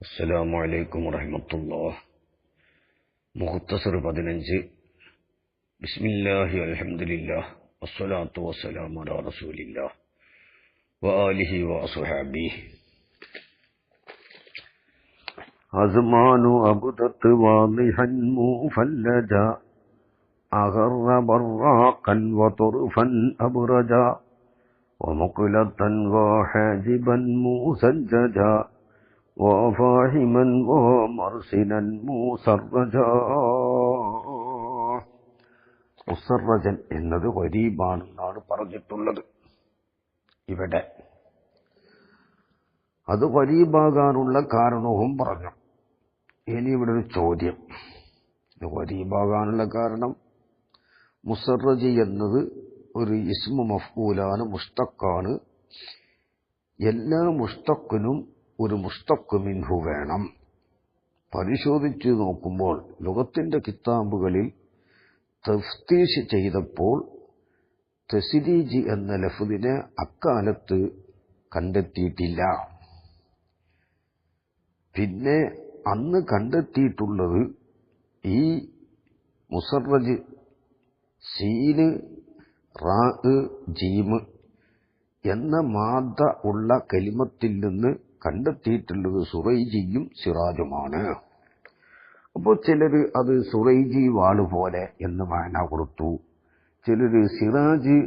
അസ്സലാമു അലൈക്കും വറഹ്മത്തുള്ളാഹി. മുഖ്തസർ 15. ബിസ്മില്ലാഹി അൽഹംദുലില്ലാഹ് വസ്സലാത്തു വസ്സലാമു അലാ റസൂലില്ലാഹ് വആലിഹി വഅസ്ഹാബിഹി. അസ്മാനു അബ്ദത്ത് വാളിഹൻ മുഫല്ലജ അഗറ ബറാഖൻ വതുർഫൻ അബ്റജ വമുഖ്ലതൻ വഹാജിബൻ മുസജ്ജജ وفاهما ومرسلا مسرجا. മുസർറജൻ എന്നത് ഗരീബാണെന്നാണ് പറഞ്ഞിട്ടുള്ളത്. ഇവിടെ അത് ഗരീബാകാനുള്ള കാരണവും പറഞ്ഞു. ഇനി ഇവിടെ ഒരു ചോദ്യം. ഗരീബാകാനുള്ള കാരണം, മുസർറജ് എന്നത് ഒരു ഇസ്മു മഫ്ഊലാണ്, മുസ്തഖാണ്. എല്ലാ മുസ്തഖിനും ഒരു മുസ്തഖ് മിൻഹു വേണം. പരിശോധിച്ചു നോക്കുമ്പോൾ ലുഗത്തിന്റെ കിതാബുകളിൽ തഫ്തീഷ് ചെയ്തപ്പോൾ തസ്രീജ് എന്ന ലഫ്ദിനെ അക്കാലത്ത് കണ്ടെത്തിയിട്ടില്ല. പിന്നെ അന്ന് കണ്ടെത്തിയിട്ടുള്ളത് ഈ മുസർറജ് സീന് റാ ജീമ് എന്ന മാദ ഉള്ള കലിമത്തിൽ നിന്ന് കണ്ടെത്തിയിട്ടുള്ളത് സുറൈജിയും സിറാജുമാണ്. അപ്പോൾ ചിലർ അത് സുറൈജി വാള് പോലെ എന്ന് മഅന കൊടുത്തു, ചിലർ സിറാജ്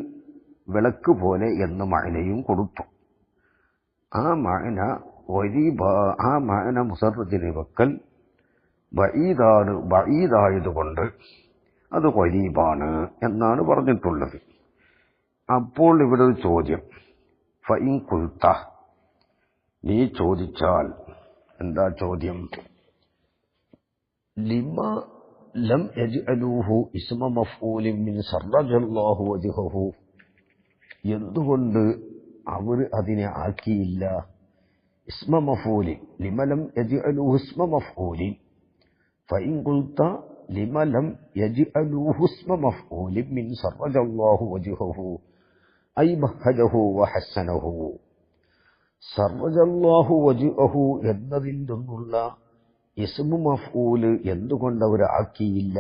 വിളക്ക് പോലെ എന്ന് മഅനയും കൊടുത്തു. ആ മഅന മുസർറജിന് വെക്കൽ ബഈദായതുകൊണ്ട് അത് ഗരീബാണ് എന്നാണ് പറഞ്ഞിട്ടുള്ളത്. അപ്പോൾ ഇവിടെ ഒരു ചോദ്യം, ഫഇൻ ഖുൽത, നീ ചോദിച്ചാൽ. എന്താ ചോദ്യം? ലിമ ലം യജ്അലൂഹു ഇസ്മ മഫ്ഊലിൻ മിൻ സറജല്ലാഹു വജ്ഹഹു, എന്തുകൊണ്ട് അവർ അതിനെ ആക്കിയില്ല ഇസ്മ മഫ്ഊലിൻ? ലിമ ലം യജ്അലൂഹു ഇസ്മ മഫ്ഊലിൻ. ഫഇൻ ഖുൽത ലിമ ലം യജ്അലൂഹു ഇസ്മ മഫ്ഊലിൻ മിൻ സറജല്ലാഹു വജ്ഹഹു ഐ ബഹജഹു വഹസനഹു. സറജല്ലാഹു വജ്ഹഹു എന്നതിൽ നിന്നുള്ള ഇസ്മു മഫ്ഊല് എന്തുകൊണ്ട് അവർ ആക്കിയില്ല?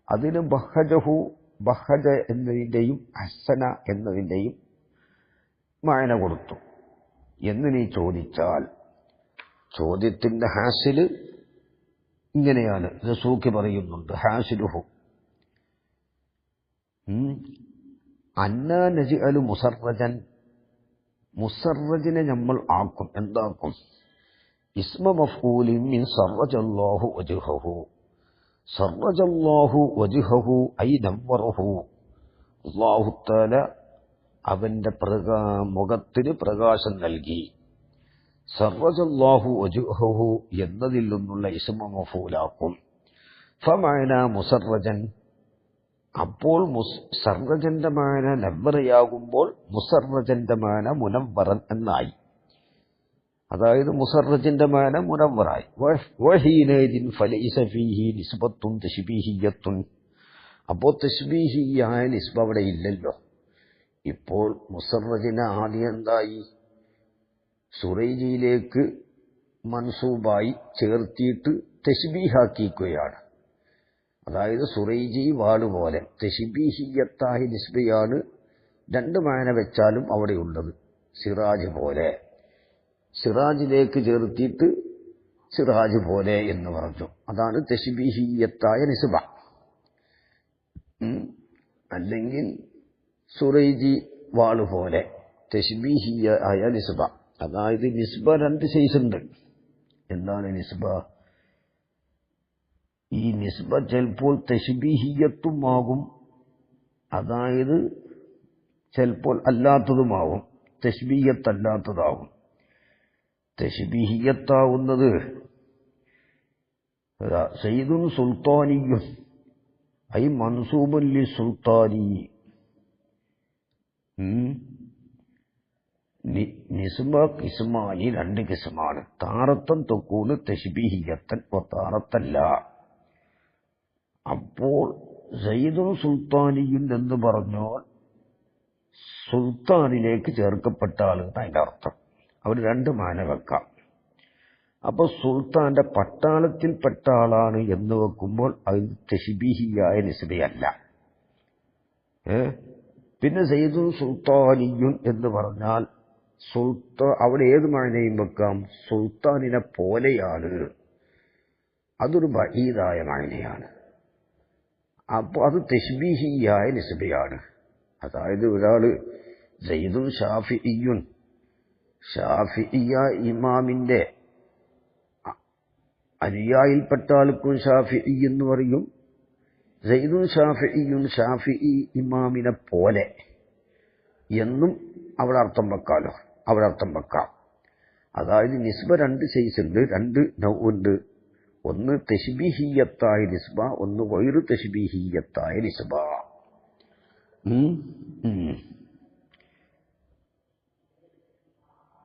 അതിന് ബഹജ എന്നതിൻ്റെയും ഹസന എന്നതിൻ്റെയും മഅന കൊടുത്തു എന്ന് നീ ചോദിച്ചാൽ, ചോദ്യത്തിന്റെ ഹാസില് ഇങ്ങനെയാണ്. റസൂഖി പറയുന്നുണ്ട്, ഹാസിലുഹു അന്നാ നജ്അലു മുസർറജൻ, മുസർറജിനെ നമ്മൾ ആക്കും. എന്താക്കും? ഇസ്മ മഫ്ഊലിൻ മിൻ സറജല്ലാഹു വജ്ഹഹു. സറജല്ലാഹു വജ്ഹഹു ഐ നവ്വറഹു, അല്ലാഹു തആല അവന്റെ മുഖത്തിന് പ്രകാശം നൽകി. സറജല്ലാഹു വജ്ഹഹു എന്നതിൽ നിന്നുള്ള ഇസ്മ മഫ്ഊലാക്കും. ഫമഅന മുസർറജൻ, അപ്പോൾ സർറജന്റെ മാന നവ്വറയാകുമ്പോൾ മുസർറജന്റെ മാന മുനവ്വറൻ എന്നായി. അതായത് മുസർറജിന്റെ മാന മുനവ്വറായി. വഹീനൈദിൻ ഫലൈസ ഫീഹി നിസ്ബത്തുൻ തശ്ബീഹിയ്യത്തുൻ, അപ്പോൾ തശ്ബീഹിയായ നിസ്ബ അവിടെ ഇല്ലല്ലോ. ഇപ്പോൾ മുസർറജിന് ആദ്യം എന്തായി? സുറൈജിയിലേക്ക് മൻസൂബായി ചേർത്തിയിട്ട് തശ്ബീഹാക്കിക്കുകയാണ്. അതായത് സുറൈജി വാളുപോലെ തശ്ബീഹിയ്യത്തായ നിസ്ബയാണ്. രണ്ട് മാന വെച്ചാലും അവിടെയുള്ളത്. സിറാജ് പോലെ, സിറാജിലേക്ക് ചേർത്തിയിട്ട് സിറാജ് പോലെ എന്ന് പറഞ്ഞു. അതാണ് തശ്ബീഹിയ്യത്തായ നിസ്ബ. അല്ലെങ്കിൽ സുറൈജി വാളുപോലെ തശ്ബീഹിയ്യായ നിസ്ബ. അതായത് നിസ്ബ രണ്ട് സൈസ് ഉണ്ട്. എന്താണ് നിസ്ബ? ഈ നിസ്ബ ചിലപ്പോൾ തശ്ബീഹിയ്യത്തുമാകും, അതായത് ചിലപ്പോൾ അല്ലാത്തതുമാകും, തശ്ബീഹിയ്യത്തല്ലാത്തതാകും. തശ്ബീഹിയ്യത്താവുന്നത് സയ്യിദുൻ സുൽത്താനിയും ഐ മൻസൂബുൻ ലി സുൽത്താനി. നിസ്ബ കിസ്മാനി, രണ്ട് കിസ്മാണ്. താറത്തൻ തൊക്കൂന് തശ്ബീഹിയ്യത്തൻ താറത്തല്ല. അപ്പോൾ സയ്യിദുൻ സുൽത്താനിയും എന്ന് പറഞ്ഞാൽ സുൽത്താനിലേക്ക് ചേർക്കപ്പെട്ട ആൾ അതിന്റെ അർത്ഥം. അവർ രണ്ട് മാന വെക്കാം. അപ്പൊ സുൽത്താന്റെ പട്ടാളത്തിൽപ്പെട്ട ആളാണ് എന്ന് വെക്കുമ്പോൾ അത് തശ്ബീഹിയായ നിസ്ബയല്ല. പിന്നെ സയ്യിദുൻ സുൽത്താനിയുൻ എന്ന് പറഞ്ഞാൽ അവിടെ ഏത് മഅനയും വെക്കാം, സുൽത്താനിനെ പോലെയാണ്. അതൊരു ബഈദായ മഅനയാണ്. അപ്പോൾ അത് തശ്ബീഹിയായ നിസ്ബയാണ്. അതായത് ഒരാള് സയ്യിദുൻ ഷാഫിഇയ്യുൻ, ഷാഫിഇയ്യ ഇമാമിന്റെ അനുയായിൽപ്പെട്ട ആൾക്കും ഷാഫിഇ എന്ന് പറയും. സയ്യിദുൻ ഷാഫിഇയ്യുൻ, ഷാഫിഇ ഇമാമിനെ പോലെ എന്നും അവിടെ അർത്ഥം വെക്കാം. അതായത് നിസ്ബ രണ്ട് സൈസ് ഉണ്ട്, രണ്ട് നൗഉണ്ട്. ഒന്ന് തശ്ബീഹിയ്യത്തായ നിസ്ബ, ഒന്ന് ഗൈറു തശ്ബീഹിയ്യത്തായ നിസ്ബ.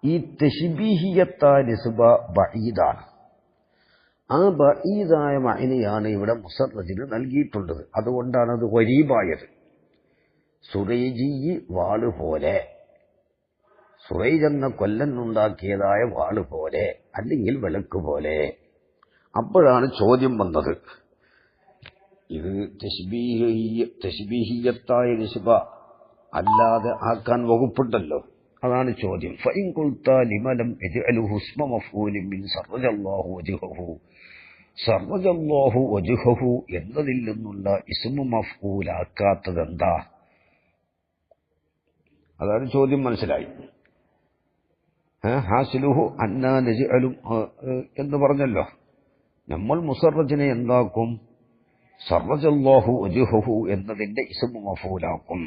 ഈ തശ്ബീഹിയ്യത്തായ നിസ്ബ ബഈദാണ്. ആ ബഈദായ മഅനയാണ് ഇവിടെ മുസർറജിന് നൽകിയിട്ടുള്ളത്. അതുകൊണ്ടാണ് അത് ഗരീബായത്. സുറൈജി വാള് പോലെ, സുറൈജ് എന്ന കൊല്ലൻ ഉണ്ടാക്കിയതായ വാള് പോലെ, അല്ലെങ്കിൽ വിളക്ക് പോലെ. അപ്പോഴാണ് ചോദ്യം വന്നത്, ഇത് തശ്ബീഹിയ്യത്തായ നിസ്ബ അല്ലാതെ ആക്കാൻ വകുപ്പുണ്ടല്ലോ. അതാണ് ചോദ്യം. ഫഇൻ ഖുൽത ലിമ ലം യജ്അലുഹു ഇസ്മ മഫ്ഊലിൻ മിൻ സറജല്ലാഹു വജ്ഹഹു, സറജല്ലാഹു വജ്ഹഹു എന്നതിൽ നിന്നുള്ള ഇസ്മു മഫ്ഊലാക്കാത്തതെന്താ? അതാണ് ചോദ്യം. മനസ്സിലായി? ഹാസിലുഹു അന്നാ നജ്അലു എന്ന് പറഞ്ഞല്ലോ. നമ്മൾ മുസറജിനെ എന്താക്കും? സറജല്ലാഹു വജ്ഹഹു എന്നതിന്റെ ഇസ്മു മഫ്ഊലാക്കും.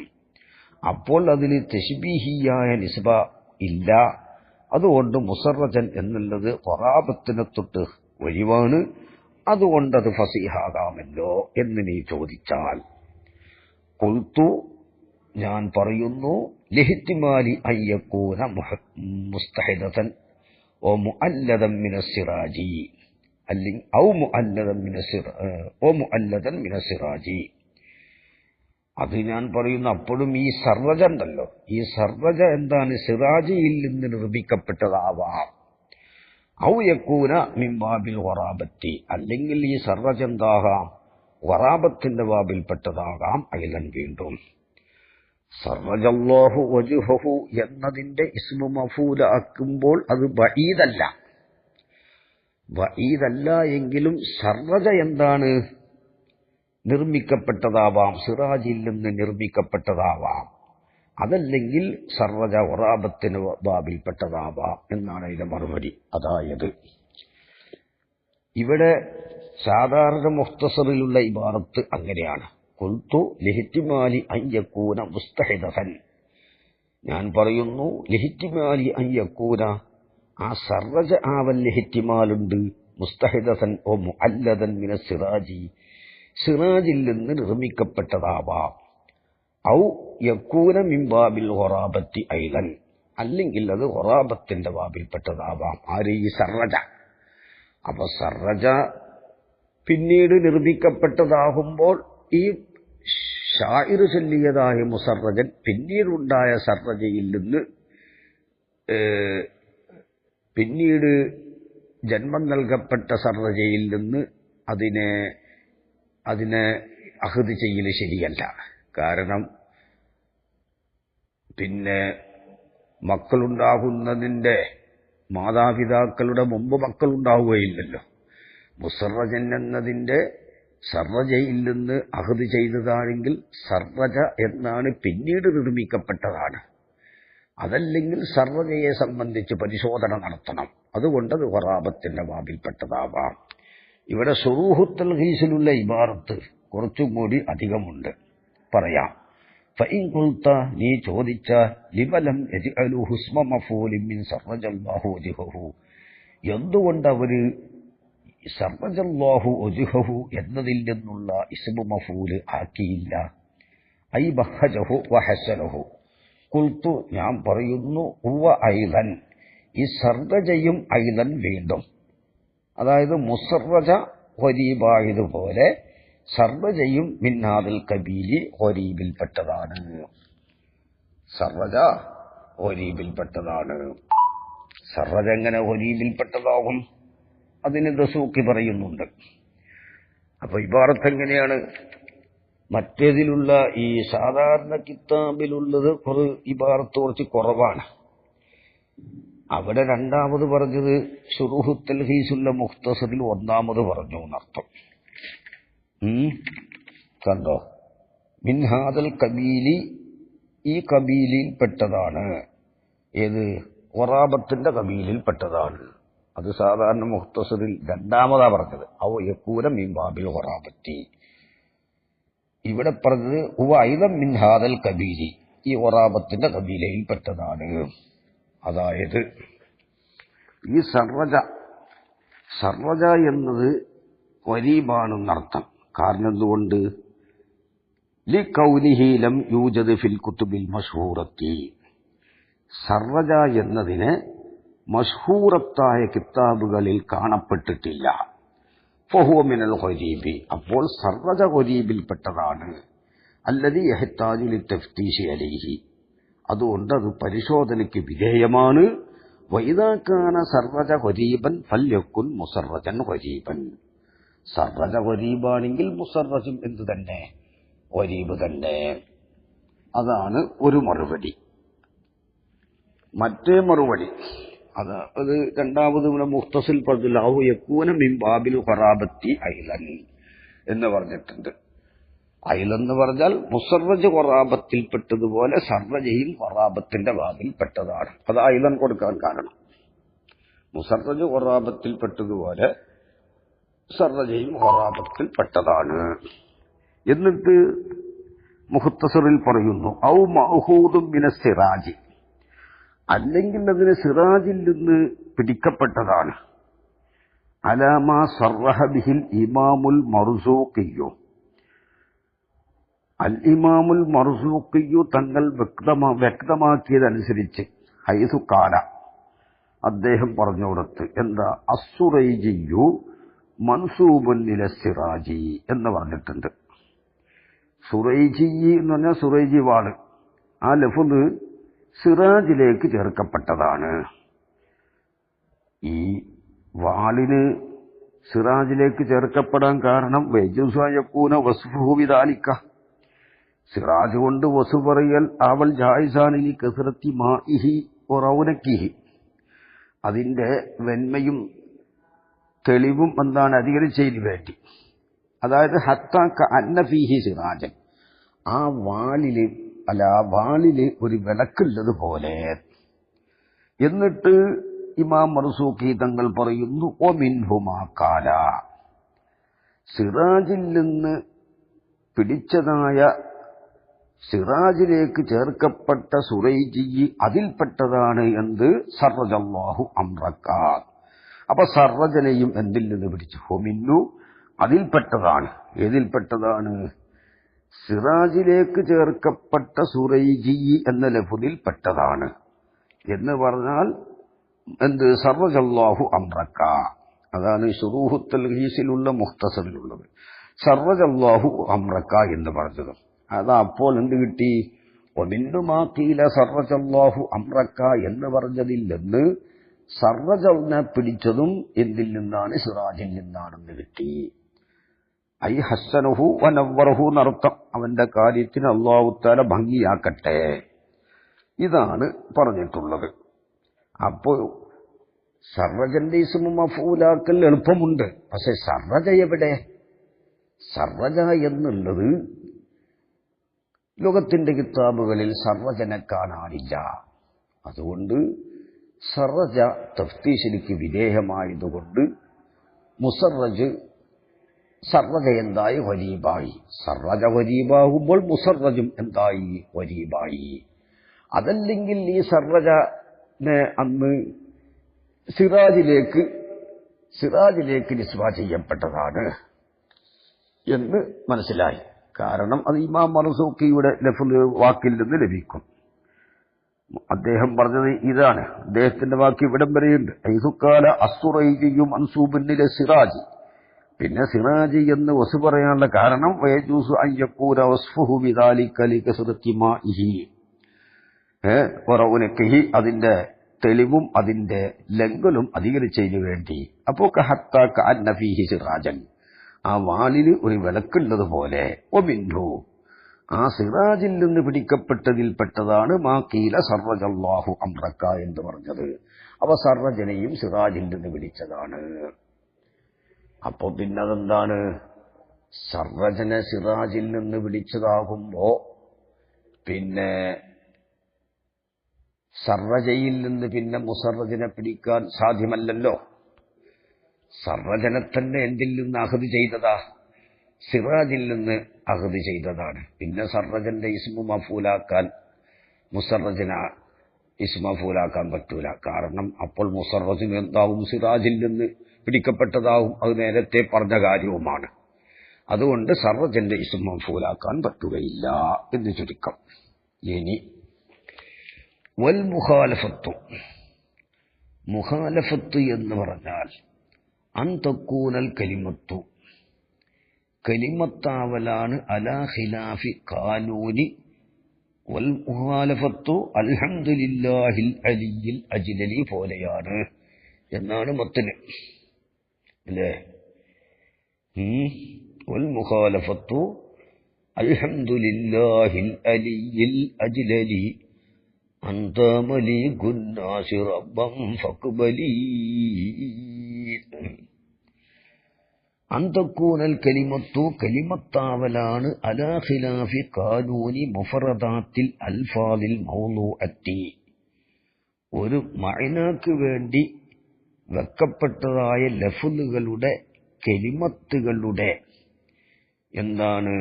അപ്പോൾ അതിൽ തശ്ബീഹിയായ നിസ്ബ ഇല്ല. അതുകൊണ്ട് മുസറജൻ എന്നുള്ളത് ഖറാബത്തിനെ തൊട്ട് ഒഴിവാണ്. അതുകൊണ്ടത് ഫസീഹാകാമല്ലോ എന്ന് നീ ചോദിച്ചാൽ, ഖുൽതു ഞാൻ പറയുന്നു, ലിഹ്തിമാലി അയ്യകൂന മുസ്തഹിദതൻ ഓ മുഅല്ലദൻ മിനസ്സിറാജി, അല്ലെങ്കിൽ ഔ മുഅല്ലദൻ മിനസ്സിറാജി. അത് ഞാൻ പറയുന്നു. അപ്പോഴും ഈ സർവജ ഉണ്ടല്ലോ, ഈ സർവജ എന്താണ്? സിറാജിയിൽ നിന്ന് നിർമ്മിക്കപ്പെട്ടതാവാം. ഔ യകൂന മിൻ ബാബിൽ ഖറാബത്തി, അല്ലെങ്കിൽ ഈ സർവജ എന്താകാം? ഖറാബത്തിന്റെ ബാബിൽപ്പെട്ടതാകാം. അയിലൻ വീണ്ടും സർവജല്ലാഹു വജ്ഹഹു എന്നതിന്റെ ഇസ്മു മഫൂല ആക്കുമ്പോൾ അത് ബഈദല്ല. ബഈദല്ല എങ്കിലും സർവജ എന്താണ്? നിർമ്മിക്കപ്പെട്ടതാവാം, സിറാജിൽ നിന്ന് നിർമ്മിക്കപ്പെട്ടതാവാം. അതല്ലെങ്കിൽ സർവജ ഖറാബത്തിന് ബാബിൽപ്പെട്ടതാവാം എന്നാണ് അതിന്റെ മറുപടി. അതായത് ഇവിടെ സാധാരണ മുഖ്തസറിലുള്ള ഇബാറത്ത് അങ്ങനെയാണ്. ഖുൽതു ലിഹ്തിമാലി അൻ യകൂന മുസ്തഹിദൻ, ഞാൻ പറയുന്നു ലിഹ്തിമാലി അൻ യകൂന, ആ സർവജ ആവൽ ലിഹ്തിമാലുണ്ട്. മുസ്തഹിദൻ ഓ മുഅല്ലദൻ മിനസ് സിറാജി, സിറാജിൽ നിന്ന് നിർമ്മിക്കപ്പെട്ടതാവാം. ഔ യകൂന മിൻ ബാബിൽ ഖറാബത്തി ഐലൻ, അല്ലെങ്കിൽ അത് ഖറാബത്തിന്റെ ബാബിൽപ്പെട്ടതാവാം. ആര്? ഈ സർവജ. അപ്പൊ സർവജ പിന്നീട് നിർമ്മിക്കപ്പെട്ടതാകുമ്പോൾ ഈ ഷാഇർ ചൊല്ലിയതായ മുസർറജൻ പിന്നീടുണ്ടായ സർവജയിൽ നിന്ന്, പിന്നീട് ജന്മം നൽകപ്പെട്ട സർവജയിൽ നിന്ന് അതിനെ അഹദ് ചെയ്യൽ ശരിയല്ല. കാരണം പിന്നെ മക്കളുണ്ടാകുന്നതിന്റെ മാതാപിതാക്കളുടെ മുമ്പ് മക്കളുണ്ടാവുകയില്ലല്ലോ. മുസർറജൻ എന്നതിന്റെ സർവജയിൽ നിന്ന് അഹദ് ചെയ്തതാണെങ്കിൽ സർവജ എന്നാണ് പിന്നീട് നിർമ്മിക്കപ്പെട്ടതാണ്. അതല്ലെങ്കിൽ സർവജയെ സംബന്ധിച്ച് പരിശോധന നടത്തണം. അതുകൊണ്ടത് ഖറാബത്തിന്റെ ബാബിൽപ്പെട്ടതാവാം. ഇവിടെ ശുറൂഹുൽ തൽഖീസിലുള്ള ഇബാറത്ത് കുറച്ചും കൂടി അധികമുണ്ട്, പറയാം. ഫഇൻ ഖുൽത, നീ ചോദിച്ച, ലിമലം യജ്അലുഹു ഇസ്മ മഫൂലിൻ മിൻ സറജല്ലാഹു വജ്ഹഹു, എന്തുകൊണ്ട് അവര് സറജല്ലാഹു വജ്ഹഹു എന്നതിൽ നിന്നുള്ള ഇസ്മു മഫൂല് ആക്കിയില്ല? ഐ ബഹജഹു വഹസലഹു. ഖുൽതു, ഞാൻ പറയുന്നു, ഹുവ ഐലൻ, ഈ സർവജയും ഐലൻ വീണ്ടും, അതായത് മുസർറജ ഖരീബായതുപോലെ സർവജയും മിന്നാദിൽ കബീലി ഖരീബിൽപ്പെട്ടതാണ്. സർവജ ഖരീബിൽപ്പെട്ടതാണ്. സർവജ എങ്ങനെ ഖരീബിൽപ്പെട്ടതാകും? അതിന് ദസൂക്കി പറയുന്നുണ്ട്. അപ്പൊ ഇബാറത്ത് എങ്ങനെയാണ്? മറ്റേതിലുള്ള ഈ സാധാരണ കിതാബിലുള്ളത് ഇബാറത്ത് കുറച്ച് കുറവാണ്. അവിടെ രണ്ടാമത് പറഞ്ഞത് ശുറൂഹു തൽഹീസുള്ള മുഖ്തസറിൽ ഒന്നാമത് പറഞ്ഞു എന്നർത്ഥം. കണ്ടോ? മിൻഹാദൽ കബീലി, ഈ കബീലിൽ പെട്ടതാണ്. ഏത്? ഖറാബത്തിന്റെ കബീലിൽ പെട്ടതാണ്. അത് സാധാരണ മുഖ്തസറിൽ രണ്ടാമതാ പറഞ്ഞത്. ഔ യകൂന മിൻ ബാബിൽ ഖറാബത്തി. ഇവിടെ പറഞ്ഞത് ഹുവ അയ്ദൻ മിൻ ഹാദൽ കബീലി, ഈ ഖറാബത്തിന്റെ കബീലയിൽ പെട്ടതാണ്. അതായത് ഈ സർവജ എന്നത് ഖരീബാണെന്നർത്ഥം. കാരണം എന്തുകൊണ്ട്? ലികൗനിഹി ലം യൂജദ് ഫിൽ കുതുബിൽ മശ്ഹൂറത്തി. സർവജ എന്നതിന് മഷ്ഹൂറത്തായ കിതാബുകളിൽ കാണപ്പെട്ടിട്ടില്ല. ഫഹുവ മിനൽ ഖരീബി, അപ്പോൾ സർവജ ഖരീബിൽപ്പെട്ടതാണ്. അല്ലദീ യഹ്താജു ലിതഫ്തീശി അലൈഹി, അതുകൊണ്ട് അത് പരിശോധനയ്ക്ക് വിധേയമാണ്. വഇദാ കാന സർവജ ഖരീബൻ ഫല്യകുൻ മുസർറജൻ ഖരീബൻ. സർവജ ഖരീബാണെങ്കിൽ മുസർറജും എന്തു തന്നെ? ഖരീബ് തന്നെ. അതാണ് ഒരു മറുപടി. മറ്റേ മറുപടി അത് രണ്ടാമത് ഇവിടെ മുഖ്തസിൽ പറഞ്ഞില്ല. ഔ യകൂന മിൻ ബാബിൽ ഖറാബത്തി ഐലൻ എന്ന് പറഞ്ഞിട്ടുണ്ട്. ഐലെന്ന് പറഞ്ഞാൽ മുസർറജ് ഖറാബത്തിൽപ്പെട്ടതുപോലെ സർവജയും ഖറാബത്തിന്റെ ബാബിൽ പെട്ടതാണ്. അത് ഐലൻ കൊടുക്കാൻ കാരണം മുസർറജ് ഖറാബത്തിൽപ്പെട്ടതുപോലെ സർവജയും ഖറാബത്തിൽ പെട്ടതാണ്. എന്നിട്ട് മുഖ്തസറിൽ പറയുന്നു ഔ മഅഖൂദും മിനസ് സിറാജി, അല്ലെങ്കിൽ അതിന് സിറാജിൽ നിന്ന് പിടിക്കപ്പെട്ടതാണ്. അലാമാ സർറഹ ബിഹിൽ ഇമാമുൽ മർസൂഖിയ്യു, അൽ ഇമാമുൽ മർസൂഖിയ്യു തങ്ങൾ വ്യക്തമാക്കിയതനുസരിച്ച് ഹൈസു കാല, അദ്ദേഹം പറഞ്ഞു കൊടുത്ത് എന്താ? അസ്സുറൈജിയു മൻസൂബുൻ ഇല സിറാജി എന്ന് പറഞ്ഞിട്ടുണ്ട്. സുറൈജി എന്ന് പറഞ്ഞാൽ സുറൈജി വാള്, ആ ലഫ്ദ് സിറാജിലേക്ക് ചേർക്കപ്പെട്ടതാണ്. ഈ വാളിന് സിറാജിലേക്ക് ചേർക്കപ്പെടാൻ കാരണം വൈജുസായക്കൂന വസ്ഫുഹു ബിദാലിക, സിറാജ് കൊണ്ട് വസു പറയൽ അവൾ ജായിസാനിലി കസറത്തി മാഇഹി വറൗനക്കിഹി, അതിന്റെ വെന്മയും തെളിവും എന്താണ്? അധികരിച്ചതിന് വേണ്ടി. അതായത് ഹത്താക്ക അന്നഫീഹി സിറാജൻ, ആ വാളില് ഒരു വിളക്കുള്ളത് പോലെ. എന്നിട്ട് ഇമാം മർസൂഖി തങ്ങൾ പറയുന്നു ഒ മിൻഹുമാ കാല, സിറാജിൽ നിന്ന് പിടിച്ചതായ സിറാജിലേക്ക് ചേർക്കപ്പെട്ട സുറൈജി അതിൽപ്പെട്ടതാണ്. എന്ത്? സർറജല്ലാഹു അംറക. അപ്പൊ സർറജനെയും എന്തിൽ നിന്ന് പിടിച്ചു? ഹൊമിന്നു, അതിൽപ്പെട്ടതാണ്. ഏതിൽപ്പെട്ടതാണ്? സിറാജിലേക്ക് ചേർക്കപ്പെട്ട സുറൈജി എന്ന ലഫ്ദിൽ പെട്ടതാണ് എന്ന് പറഞ്ഞാൽ എന്ത്? സർറജല്ലാഹു അംറക. അതാണ് ശുറൂഹു തൽഹീസിലുള്ള മുഖ്തസറിലുള്ളത്. സർറജല്ലാഹു അംറക എന്ന് പറഞ്ഞത്. അതാ അപ്പോൾ എന്ത് കിട്ടി? ഒമിന്നുമാ ഖീല സർറജല്ലാഹു അംറക എന്ന് പറഞ്ഞതിൽ നിന്ന് സർറജനെ പിടിച്ചതും എന്തിൽ നിന്നാണ്? സിറാജിൽ നിന്നാണെന്ന് കിട്ടി. ഐ ഹസ്സനഹു വനവ്വറഹു എന്നർത്ഥം. അവന്റെ കാര്യത്തിന് അല്ലാഹു തആല ഭംഗിയാക്കട്ടെ. ഇതാണ് പറഞ്ഞിട്ടുള്ളത്. അപ്പോൾ സർറജന്റെ ഇസ്മു മഫ്ഊലാക്കൽ എളുപ്പമുണ്ട്. പക്ഷെ സർറജ എവിടെ? സർറജ എന്നുള്ളത് ലോകത്തിന്റെ കിതാബുകളിൽ സർറജനെ കാണാനില്ല. അതുകൊണ്ട് സർറജ തഫ്തീശിലേക്ക് വിധേയമായതുകൊണ്ട് സർറജ എന്തായി? വരീബായി. സർറജ വരീബാകുമ്പോൾ മുസർറജും എന്തായി? വരീബായി. അതല്ലെങ്കിൽ ഈ സർറജനെ അന്ന് സിറാജിലേക്ക് നിസ്ബ ചെയ്യപ്പെട്ടതാണ് എന്ന് മനസ്സിലായി. കാരണം അത് ഇമാം മർസൂഖിയുടെ ലഫ്ദ് വാക്കിൽ നിന്ന് ലഭിക്കും. അദ്ദേഹം പറഞ്ഞത് ഇതാണ്. അദ്ദേഹത്തിന്റെ വാക്ക് ഇവിടം വരെയുണ്ട്. ഐസുക്കാല അസ്സുറൈജിയും മൻസൂബുന്നിലെ സിറാജി. പിന്നെ സിറാജി എന്ന് വസു പറയാനുള്ള കാരണം വയജൂസു അയ്യക്കൂന വസ്ഫുഹു ബിദാലിക ലികസറത്തി മാഇഹി വറൗനക്കിഹി, അതിന്റെ തെളിവും അതിന്റെ ലംഘലും അധികരിച്ചതിനു വേണ്ടി. അപ്പോ ഹത്താ കഅന്ന ഫീഹി സിറാജൻ, ആ വാളിൽ ഒരു വിളക്കുള്ളതുപോലെ, ഒമിൻഹു, ആ സിറാജിൽ നിന്ന് പിടിക്കപ്പെട്ടതിൽപ്പെട്ടതാണ് മാ ഖീല സർറജല്ലാഹു അംറക എന്ന് പറഞ്ഞത്. അവ സർറജനെയും സിറാജിൽ നിന്ന് പിടിച്ചതാണ്. അപ്പോ പിന്നെ അതെന്താണ്? സർറജനെ സിറാജിൽ നിന്ന് പിടിച്ചതാകുമ്പോ പിന്നെ സർറജയിൽ നിന്ന് പിന്നെ മുസറജനെ പിടിക്കാൻ സാധ്യമല്ലല്ലോ. സർറജനെ തന്നെ എന്തിൽ നിന്ന് അഹദ് ചെയ്തതാ? സിറാജിൽ നിന്ന് അഹദ് ചെയ്തതാണ്. പിന്നെ സർറജന്റെ ഇസ്മു മഫൂലാക്കാൻ മുസറജന ഇസ്മു മഫൂലാക്കാൻ പറ്റൂല. കാരണം അപ്പോൾ മുസറജിന് എന്താവും? സിറാജിൽ നിന്ന് പിടിക്കപ്പെട്ടതാവും. അത് നേരത്തെ പറഞ്ഞ കാര്യവുമാണ്. അതുകൊണ്ട് സർറജന്റെ ഇസ്മു മഫൂലാക്കാൻ പറ്റുകയില്ല എന്ന് ചുരുക്കം. ഇനി വൽ മുഖാലഫത്തു, മുഖാലഫത്ത് എന്ന് പറഞ്ഞാൽ അന്തക്കൂനൽ കലിമത്തു, കലിമത്താവലാണ് അലാ ഖിലാഫി ഖാനൂനി. വൽ മുഖാലഫത്തു അൽഹംദുലില്ലാഹിൽ അലിയിൽ അജ്ലലി പോലെയാണ് എന്നാണ് മത്തന്, അല്ലേ? വൽ മുഖാലഫത്തു അൽഹംദുലില്ലാഹിൽ അലിയിൽ അജ്ലലി അന്ത മലീകുൻ നാസി റബ്ബൻ ഫഖ്ബലി. അന്തക്കൂനൽ കലിമത്തു, കലിമത്താവലാണ് അലാ ഖിലാഫി ഖാനൂനി മുഫറദാത്തിൽ അൽഫാദിൽ മൗളൂഅത്തി, ഒരു മഅനാക്ക് വേണ്ടി വെക്കപ്പെട്ടതായ ലഫ്ളുകളുടെ കലിമത്തുകളുടെ എന്താണ്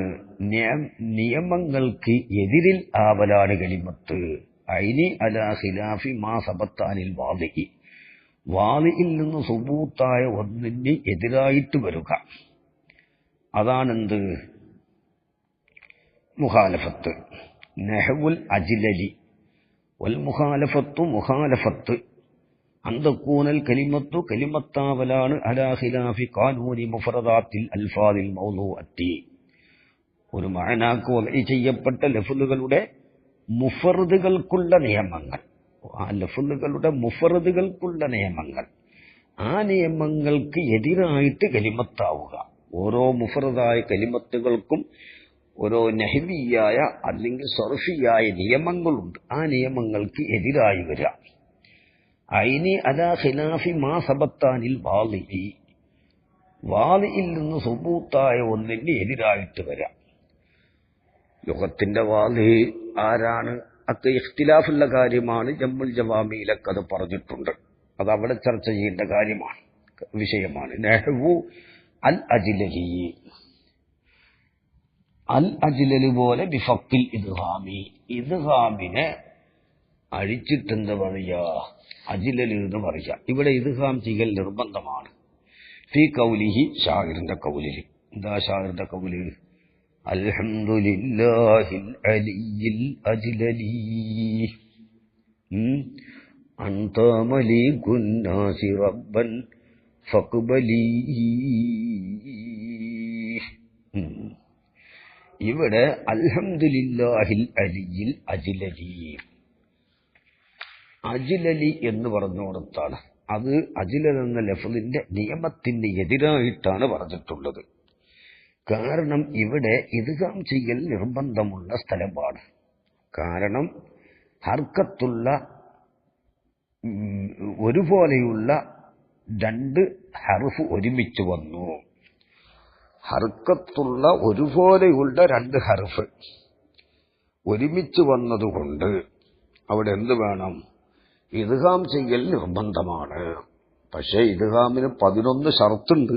നിയമങ്ങൾക്ക് എതിരിൽ ആവലാണ് കലിമത്ത്. ഐനി അലാ ഖിലാഫി മാ സബത്താനിൽ വാദിഹി, വാദിയിൽ നിന്ന് സുബൂത്തായ ഒന്നിന് എതിരായിട്ട് വരിക. അതാണെന്ത്? മുഖാലഫത്ത്. നഹ്വുൽ അജ്ലലി വൽ മുഖാലഫത്തു, മുഖാലഫത്ത് അന്തക്കൂനൽ കലിമത്തു, കലിമത്താവലാണ് അലാ ഖിലാഫി ഖാനൂനി മുഫറദാത്തിൽ അൽഫാദിൽ മൗളൂഅത്തി, ഒരു മഅനാക്ക് വദഇ ചെയ്യപ്പെട്ട ലഫ്ളുകളുടെ മുഫറദുകൾക്കുള്ള നിയമങ്ങൾ, ആ ലഫ്ളുകളുടെ മുഫറദുകൾക്കുള്ള നിയമങ്ങൾ, ആ നിയമങ്ങൾക്ക് എതിരായിട്ട് കലിമത്താവുക. ഓരോ മുഫറദായ കലിമത്തുകൾക്കും ഓരോ നഹ്വിയായ അല്ലെങ്കിൽ സർഫിയായ നിയമങ്ങളുണ്ട്. ആ നിയമങ്ങൾക്ക് എതിരായി വരിക. ഐനി അലാ ഖിലാഫി മാ സബത്താനിൽ വാളിഇ, വാളിയിൽ നിന്ന് സുബൂത്തായ ഒന്നിന് എതിരായിട്ട് വരാം. ലുഗത്തിന്റെ വാളി ആരാണ്? അത് ഇഖ്തിലാഫുള്ള കാര്യമാണ്. ജമ്മുൽ ജവാമിയിലൊക്കെ അത് പറഞ്ഞിട്ടുണ്ട്. അത് അവിടെ ചർച്ച ചെയ്യേണ്ട കാര്യമാണ്, വിഷയമാണ്. നഹ്വു അൽ അജ്ലലി, അൽ അജ്ലലി പോലെ ബിഫക്കിൽ ഇദ്ഗാമി, ഇദ്ഗാമിനെ അഴിച്ചിട്ടെന്ത് പറയാ? അജ്ലലി എന്ന് പറയാ. ഇവിടെ ഇദ്ഗാം ചെയ്യൽ നിർബന്ധമാണ്. ഫീ കൗലിഹി, ഷാഇറിന്റെ കൗലിൽ. എന്താ ഷാഇറിന്റെ കൗല്? അൽഹംദുലില്ലാഹിൽ അലിയിൽ അജ്ലലി അൻത മലീകുൻ നാസി റബ്ബൻ ഫഖ്ബലി. ഇവിടെ അൽഹംദുലില്ലാഹിൽ അലിയിൽ അജ്ലലി, അജ്ലലി എന്ന് പറഞ്ഞുകൊടുത്താണ്. അത് അജ്ലൽ എന്ന ലഫ്ളിന്റെ നിയമത്തിന് എതിരായിട്ടാണ് പറഞ്ഞിട്ടുള്ളത്. കാരണം ഇവിടെ ഇദ്ഗാം ചെയ്യൽ നിർബന്ധമുള്ള സ്ഥലമാണ്. കാരണം ഹർക്കത്തുള്ള ഒരുപോലെയുള്ള രണ്ട് ഹർഫ് ഒരുമിച്ച് വന്നു. ഹർക്കത്തുള്ള ഒരുപോലെയുള്ള രണ്ട് ഹർഫ് ഒരുമിച്ച് വന്നതുകൊണ്ട് അവിടെ എന്ത് വേണം? ഇദ്ഗാം ചെയ്യൽ നിർബന്ധമാണ്. പക്ഷേ ഇദ്ഗാമിന് 11 ഷർത്തുണ്ട്.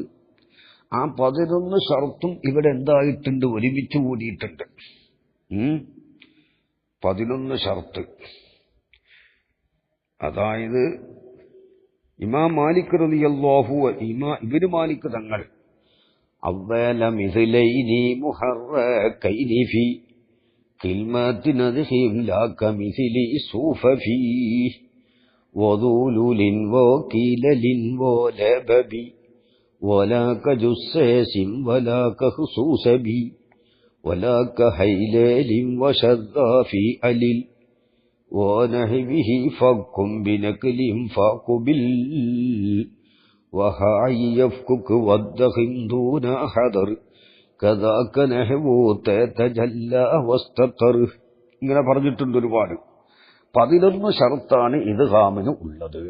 ആ 11 ഷർത്തും ഇവിടെ എന്തായിട്ടുണ്ട്? ഒരുമിച്ച് കൂടിയിട്ടുണ്ട്. 11 ഷർത്ത്. അതായത് ഇമാം മാലിക് റളിയല്ലാഹു ഇബ്നു മാലിക് തങ്ങൾ അവല മിസ്ലൈനി മുഹറകൈനി ഫി കിൽമത്തിൻ അദ്ഖിം ലാ കമിസ്ലി സൂഫി വദൂലുലിൻ വകീലലിൻ വലബബി ولا كجساس ولا كخصوصبي ولا كهيلال وشذا في علل ونهبه فكم بنكل فاقبل وهاي يفكك والدخن دون حذر كذاك نحو تتجلى واستطر. ഇങ്ങനെ പറഞ്ഞിട്ടുണ്ട് ഒരുപാട്. 11 ഷർത്താണ് ഇദ്ഗാമിന് ഉള്ളത്.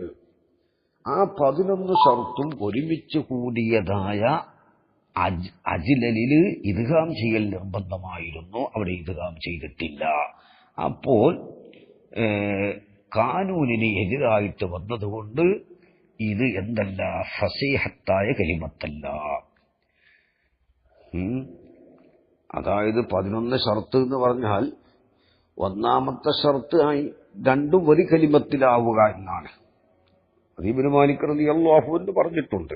ആ 11 ഷർത്തും ഒരുമിച്ച് കൂടിയതായ അജ്ലലില് ഇദ്ഗാം ചെയ്യൽ നിർബന്ധമായിരുന്നു. അവിടെ ഇദ്ഗാം ചെയ്തിട്ടില്ല. അപ്പോൾ കാനൂനിന് എതിരായിട്ട് വന്നതുകൊണ്ട് ഇത് എന്തല്ല, ഫസീഹത്തായ കലിമത്തല്ല. അതായത് 11 ഷർത്ത് എന്ന് പറഞ്ഞാൽ ഒന്നാമത്തെ ഷർത്ത് രണ്ടും ഒരു കലിമത്തിലാവുക എന്നാണ്. ഇബ്നു മാലിക് റളിയല്ലാഹു അൻഹു പറഞ്ഞിട്ടുണ്ട്,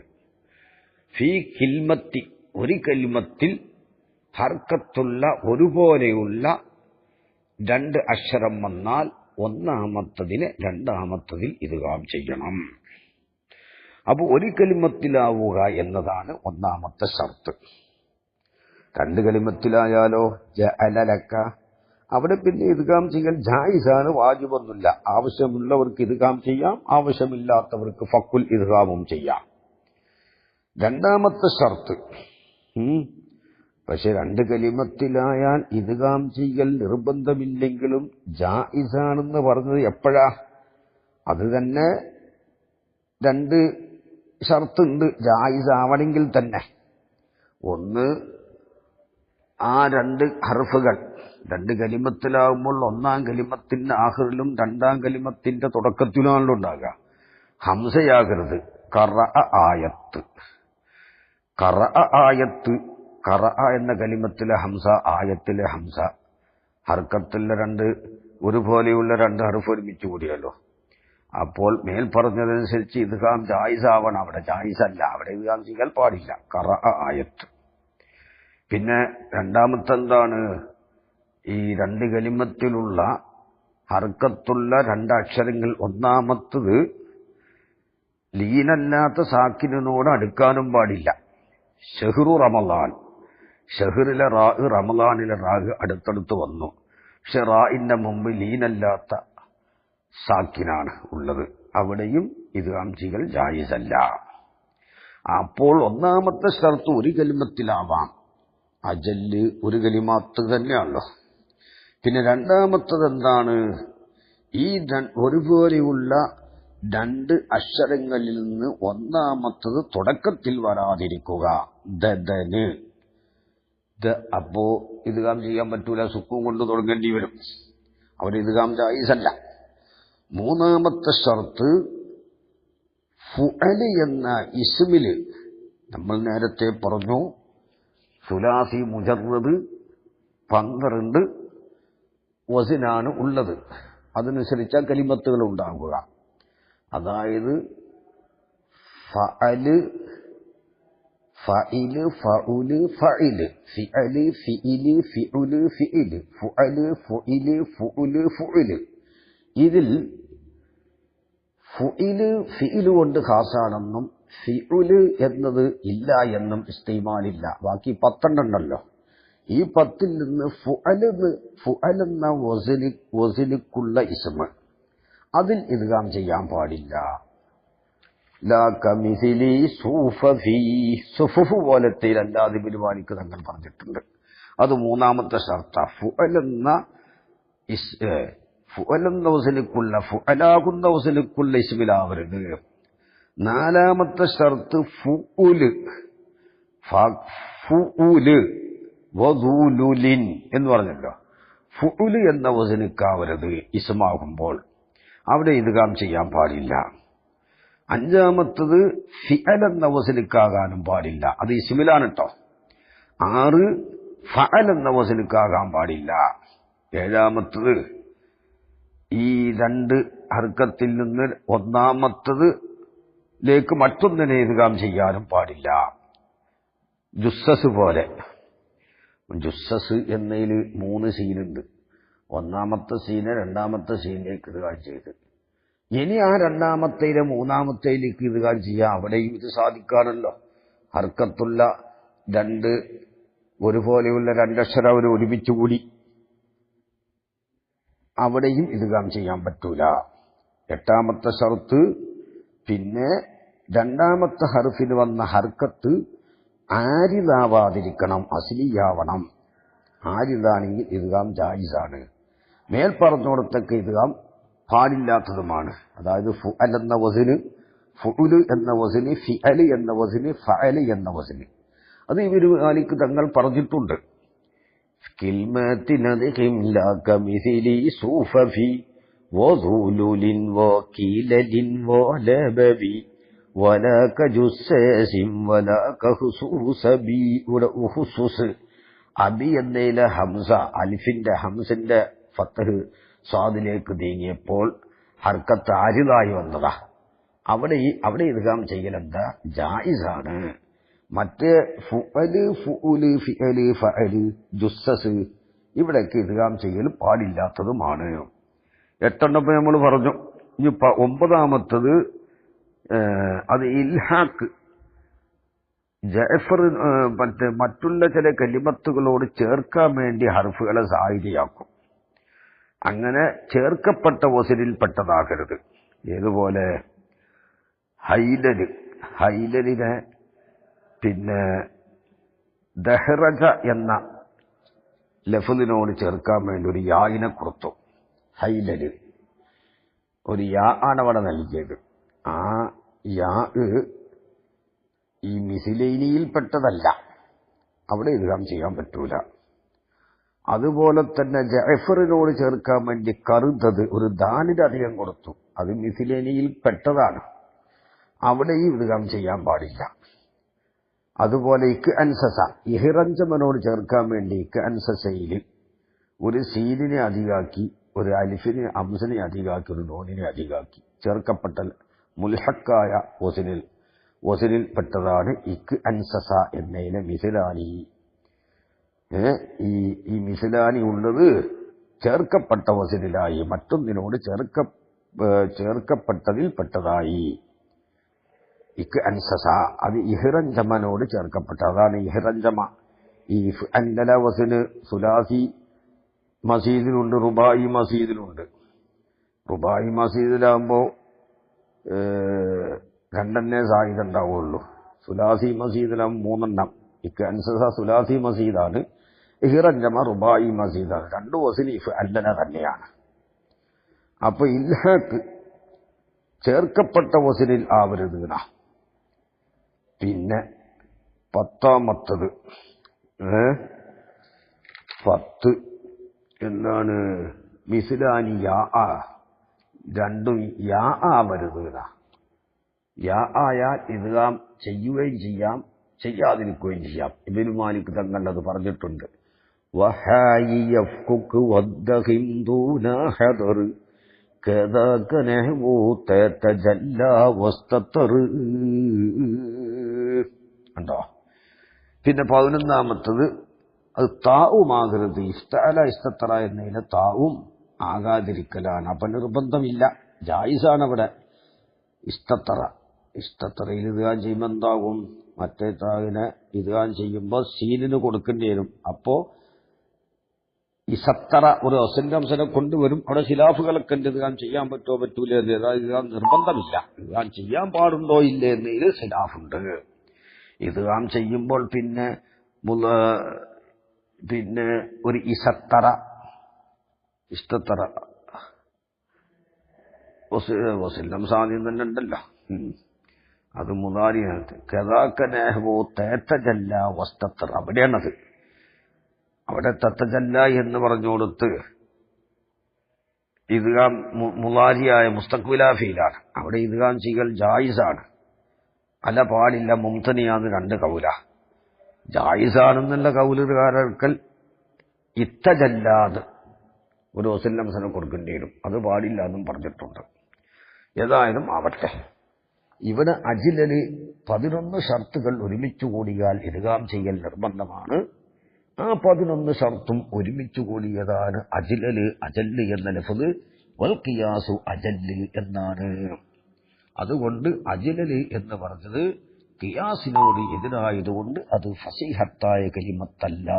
ഫീ കിൽമത്തി, ഒരു കലിമത്തിൽ ഹർക്കത്തുള്ള ഒരുപോലെയുള്ള 2 അക്ഷരം വന്നാൽ ഒന്നാമത്തതിനെ രണ്ടാമത്തതിൽ ഇദ്ഗാം ചെയ്യണം. അപ്പോൾ ഒരു കലിമത്തിലാവുക എന്നതാണ് ഒന്നാമത്തെ ഷർത്ത്. 2 കലിമത്തിലായാലോ ജഅല ലക, അവിടെ പിന്നെ ഇദ്ഗാം ചെയ്യൽ ജായിസാണ്, വാജിബൊന്നുമില്ല. ആവശ്യമുള്ളവർക്ക് ഇദ്ഗാം ചെയ്യാം, ആവശ്യമില്ലാത്തവർക്ക് ഫക്കുൽ ഇദ്ഗാമും ചെയ്യാം. രണ്ടാമത്തെ ഷർത്ത്, പക്ഷെ 2 കലിമത്തിലായാൽ ഇദ്ഗാം ചെയ്യൽ നിർബന്ധമില്ലെങ്കിലും ജായിസാണെന്ന് പറഞ്ഞത് എപ്പോഴാ? അത് തന്നെ 2 ഷർത്തുണ്ട് ജായിസാവണമെങ്കിൽ തന്നെ. ഒന്ന്, ആ 2 ഹർഫുകൾ 2 കലിമത്തിലാകുമ്പോൾ ഒന്നാം കലിമത്തിന്റെ ആഖിറിലും രണ്ടാം കലിമത്തിന്റെ തുടക്കത്തിലാണല്ലോ ഉണ്ടാകുക. ഹംസയാകരുത്. ഖറഅ ആയത്ത്, ഖറഅ ആയത്ത്, ഖറഅ എന്ന കലിമത്തിലെ ഹംസ, ആയത്തിലെ ഹംസ, ഹർക്കത്തിലെ 2 ഒരുപോലെയുള്ള 2 ഹർഫ് ഒരുമിച്ച് കൂടിയല്ലോ. അപ്പോൾ മേൽ പറഞ്ഞതനുസരിച്ച് ഇദ്ഗാം ജായിസാവണം. അവിടെ ജായിസല്ല, അവിടെ ഇദ്ഗാം ചെയ്യാൻ പാടില്ല. ഖറഅ ആയത്ത്. പിന്നെ രണ്ടാമത്തെ എന്താണ്? ഈ 2 കലിമത്തിലുള്ള ഹർക്കത്തുള്ള 2 അക്ഷരങ്ങൾ ഒന്നാമത്തത് ലീനല്ലാത്ത സാക്കിനോട് അടുക്കാനും പാടില്ല. ഷഹ്റു റമളാൻ, ഷഹ്റിലെ റാ, റമളാനിലെ റാ അടുത്തടുത്ത് വന്നു. പക്ഷെ റാഇന്റെ മുമ്പ് ലീനല്ലാത്ത സാക്കിനാണ് ഉള്ളത്. അവിടെയും ഇദ്ഗാം ചെയ്യൽ ജായിസല്ല. അപ്പോൾ ഒന്നാമത്തെ ഷർത്ത് ഒരു കലിമത്തിലാവാം, അജല് ഒരു കലിമാത്ത് തന്നെയാണല്ലോ. പിന്നെ രണ്ടാമത്തത് എന്താണ്? ഈ ഒരുപോലെയുള്ള 2 അക്ഷരങ്ങളിൽ നിന്ന് ഒന്നാമത്തത് തുടക്കത്തിൽ വരാതിരിക്കുക. ദദന്, അപ്പോ ഇദ്ഗാം ചെയ്യാൻ പറ്റൂല, സുക്കൂൻ കൊണ്ട് തുടങ്ങേണ്ടി വരും. അവിടെ ഇദ്ഗാം ജായിസല്ല. മൂന്നാമത്തെ ഷർത്ത്, ഫുഅല് എന്ന ഇസ്മില് നമ്മൾ നേരത്തെ പറഞ്ഞു സുലാസി മുജറദ് 12 വസിനാണ് ഉള്ളത്. അതനുസരിച്ച കലിമത്തുകൾ ഉണ്ടാകുക. അതായത് ഫഅല്, ഫഇല്, ഫഉല്, ഫഇല്, ഫിഅല്, ഫിഇല്, ഫിഉല്, ഫിഇല്, ഫുഅല്, ഫുഇല്, ഫുഉല്, ഫുഇല്. ഇതിൽ ഫുഇല് ഫിഇല് കൊണ്ട് ഖാസാണെന്നും ഫിഉല് എന്നത് ഇല്ല എന്നും ഇസ്തിമാലില്ല. ബാക്കി 12 ഉണ്ടല്ലോ. ഈ 10ൽ നിന്ന് ഫുഅൽ എന്ന വസിനുക്കുള്ള ഇസ്മ, അതിൽ ഇദ്ഗാം ചെയ്യാൻ പാടില്ല. ലാ കമിസിലി സൂഫഫി, സുഫുഫ് പോലത്തെ അല്ലാതെ ഇബ്നു മാലിക് തങ്ങൾ പറഞ്ഞിട്ടുണ്ട്. അത് മൂന്നാമത്തെ ഷർത്ത. ഫുഅൽ എന്ന വസിനുക്കുള്ള, ഫുഅലാകുന്ന വസിനുക്കുള്ള ഇസ്മിലാവരുത്. നാലാമത്തെ ഷർത്ത് ഫുഉല്, ഫുഉല് വദൂലുലിൻ എന്ന് പറഞ്ഞല്ലോ. ഫുഉല് എന്ന വസനുക്കാവരുത് ഇസ്മാകുമ്പോൾ, അവിടെ ഇദ്ഗാം ചെയ്യാൻ പാടില്ല. അഞ്ചാമത്തത് ഫിഅൽ എന്ന വസനുക്കാകാനും പാടില്ല, അത് ഇസ്മിലാണ് കേട്ടോ. 6 ഫഅൽ എന്ന വസനുക്കാകാൻ പാടില്ല. ഏഴാമത്തത് ഈ 2 ഹർക്കത്തിൽ നിന്ന് ഒന്നാമത്തതിലേക്ക് മറ്റൊന്നിനെ ഇദ്ഗാം ചെയ്യാനും പാടില്ല. ജുസ്സസ് പോലെ, ജുസ്സസ് എന്നതിൽ 3 സീനുണ്ട്. ഒന്നാമത്തെ സീന് രണ്ടാമത്തെ സീനിലേക്ക് ഇദ്ഗാം ചെയ്ത്, ഇനി ആ രണ്ടാമത്തേലെ മൂന്നാമത്തേലേക്ക് ഇദ്ഗാം ചെയ്യാം. അവിടെയും ഇത് സാധിക്കാണല്ലോ. ഹർക്കത്തുള്ള 2 ഒരുപോലെയുള്ള 2 അക്ഷരം അവർ ഒരുമിച്ചുകൂടി, അവിടെയും ഇദ്ഗാം ചെയ്യാൻ പറ്റൂല. എട്ടാമത്തെ ഷർത്ത്. പിന്നെ രണ്ടാമത്തെ ഹർഫിന് വന്ന ഹർക്കത്ത് ആരിദാവാതിരിക്കണം, അസ്ലിയാവണം. ആരിദാണെങ്കിൽ ഇദ്ഗാം ജായിസാണ്. മേൽപ്പറഞ്ഞോടത്തൊക്കെ ഇദ്ഗാം പാടില്ലാത്തതുമാണ്. അതായത് ഫുഅൽ എന്ന വസ്ന്, ഫുഉൽ എന്ന വസ്ന്, ഫിഅൽ എന്ന വസ്ന്, ഫഅൽ എന്ന വസ്ന്, അത് ഇവര് മാലിക് തങ്ങൾ പറഞ്ഞിട്ടുണ്ട്. കിൽമത്തിനദിഹിം ലക മിസ്ലി സൂഫഫി വദുലുലിൻ വകീലലിൻ വലബബി വലക ജുസ്സസിം വലക ഹുസൂസബി. ഇവിടെ ഉഹുസുസ് അബി എന്നതിലെ ഹംസ അലിഫിന്റെ ഹംസിന്റെ ഫത്ഹ് സ്വാദിലേക്ക് നീങ്ങിയപ്പോൾ ഹർക്കത്ത് ആരിദായി വന്നതാ. അവിടെ ഇദ്ഗാം ചെയ്യലെന്താ ജായിസാണ്. മറ്റേ ഫുഅല്, ഫുഉല്, ഫിഅല്, ഫഅല്, ജുസ്സസ് ഇവിടേക്ക് ഇദ്ഗാം ചെയ്യൽ പാടില്ലാത്തതുമാണ്. 8 നമ്മൾ പറഞ്ഞു. ഇനി 9 അത് ഇൽഹാക്ക്. ജഅഫർ മറ്റുള്ള ചില കലിമത്തുകളോട് ചേർക്കാൻ വേണ്ടി ഹർഫുകളെ സായിദിയാക്കും. അങ്ങനെ ചേർക്കപ്പെട്ട വസ്നിൽപ്പെട്ടതാകരുത്. ഏതുപോലെ ഹൈലലിനെ പിന്നെ ദഹ്റജ എന്ന ലഫ്ദിനോട് ചേർക്കാൻ വേണ്ടി ഒരു യായിനെ കൊടുത്തു. ഹൈലല് ഒരു യാ ആണ് അവിടെ നൽകിയത്. ആ യാ ഈ മിസിലൈനിയിൽപ്പെട്ടതല്ല, അവിടെ ഇദ്ഗാം ചെയ്യാൻ പറ്റൂല. അതുപോലെ തന്നെ ജഅഫറിനോട് ചേർക്കാൻ വേണ്ടി കറുതത് ഒരു ദാലിലധികം കൊടുത്തു. അത് മിസിലൈനിയിൽ പെട്ടതാണ്, അവിടെ ഈ ഇദ്ഗാം ചെയ്യാൻ പാടില്ല. അതുപോലെ ഇക്ക് അൻസസ ഇഹ്റഞ്ചമനോട് ചേർക്കാൻ വേണ്ടി ഇക്ക് അൻസസയിൽ ഒരു സീനിനെ അധികാക്കി, ഒരു അലിഫിനെ അംസനെ അധികാക്കി, ഒരു നോണിനെ അധികാക്കി ചേർക്കപ്പെട്ട മുൽഹക്കായ വസ്നിൽ പെട്ടതാണ് ഇക്ക് അൻസസ എന്നതിനെ മിസിലാനി. ഈ മിസിലാനി ഉള്ളത് ചേർക്കപ്പെട്ട വസ്നിലായി, മറ്റൊന്നിനോട് ചേർക്കപ്പെട്ടതിൽ പെട്ടതായി. ഇക്ക് അൻസസ അത് ഇഹ്റഞ്ചമനോട് ചേർക്കപ്പെട്ട, അതാണ് ഇഹ്റഞ്ചമ. ഈ അൻദല വസ്ന് സുലാസി മസീദിലുണ്ട്, റുബായി മസീദിലുണ്ട്. റുബായി മസീദിലാകുമ്പോൾ 2 സായിദ് ഉണ്ടാവുള്ളൂ. സുലാസി മസീദിലാകുമ്പോൾ 3. ഇക്ക് അൻസസ സുലാസി മസീദാണ്, ഇഹ്റഞ്ചമ റുബായി മസീദാണ്. 2 വസ്ന് അൻദല തന്നെയാണ്. അപ്പൊ ഇൽഹാക്ക് ചേർക്കപ്പെട്ട വസ്നിൽ ആവരുത്. പിന്നെ 10 എന്താണ് മിസ്ലാനി യാ, രണ്ടും യാ ആവരുത്. യാ ആയാൽ ഇദ്ഗാം ചെയ്യുകയും ചെയ്യാം, ചെയ്യാതിരിക്കുകയും ചെയ്യാം. ഇബ്നു മാലിക് തങ്ങൾ അത് പറഞ്ഞിട്ടുണ്ട്. വഹായി യഫ്കുക് വദ്ദഹിം ദൂന ഹദർ കദക നഹ്വു തതജല്ല വസ്തതർ. ഉണ്ടോ? പിന്നെ 11 അത് താവുമാകരുത്. ഇസ്തഅല ഇസ്തത്തറ എന്നതിന് താവും ആകാതിരിക്കലാണ്. അപ്പൊ നിർബന്ധമില്ല, ജായിസാണ് അവിടെ. ഇസ്തത്തറയിൽ ഇദ്ഗാം ചെയ്യുമ്പോൾ എന്താകും? മറ്റേ താവിനെ ഇദ്ഗാം ചെയ്യുമ്പോൾ സീനിന് കൊടുക്കേണ്ടി വരും. അപ്പോ ഇസത്തറ ഒരു ഒസൻകംസനെ കൊണ്ടുവരും. അവിടെ ഖിലാഫുകളൊക്കെ ഉണ്ട്. ഇദ്ഗാം ചെയ്യാൻ പറ്റുമോ പറ്റൂല എന്ന്. ഇദ്ഗാം നിർബന്ധമില്ല. ഇദ്ഗാം ചെയ്യാൻ പാടുണ്ടോ ഇല്ലേ എന്നതിൽ ഖിലാഫുണ്ട്. ഇദ്ഗാം ചെയ്യുമ്പോൾ പിന്നെ ഒരു ഇസത്തറ വസില്ലം സാധ്യം തന്നെ ഉണ്ടല്ലോ, അത് മുതാരിനകത്ത് കഥാക്കനഹവോ തേത്തജല്ല വസ്തത്തർ, അവിടെയാണത്. അവിടെ തത്തജല്ല എന്ന് പറഞ്ഞുകൊടുത്ത് ഇദ്ഗാം മുലാരിയായ മുസ്തഖ്ബിലാഫിയിലാണ്. അവിടെ ഇദ്ഗാം ചെയ്യൽ ജായിസാണ്, അല്ല പാടില്ല, മുംതനിയാന്ന് 2 കൗല. ജായിസാണെന്നുള്ള കൗലുകാരക്കൽ ഇത്തജല്ലാത് ഒരു വസല്ലംസനെ കൊടുക്കേണ്ടി വരും, അത് പാടില്ല എന്നും പറഞ്ഞിട്ടുണ്ട്. ഏതായാലും ആവട്ടെ, ഇവിടെ അജ്ലല് 11 ഷർത്തുകൾ ഒരുമിച്ചു കൂടിയാൽ ഇദ്ഗാം ചെയ്യൽ നിർബന്ധമാണ്. ആ 11 ഷർത്തും ഒരുമിച്ചു കൂടിയതാണ് അജ്ലല്, അജല്ല് എന്ന ലഫ്ദ്. വൽ ഖിയാസു അജല്ല് എന്നാണ്. അതുകൊണ്ട് അജ്ലല് എന്ന് പറഞ്ഞത് ഖിയാസിനോട് എതിരായതുകൊണ്ട് അത് ഫസീഹത്തായ കലിമത്തല്ല.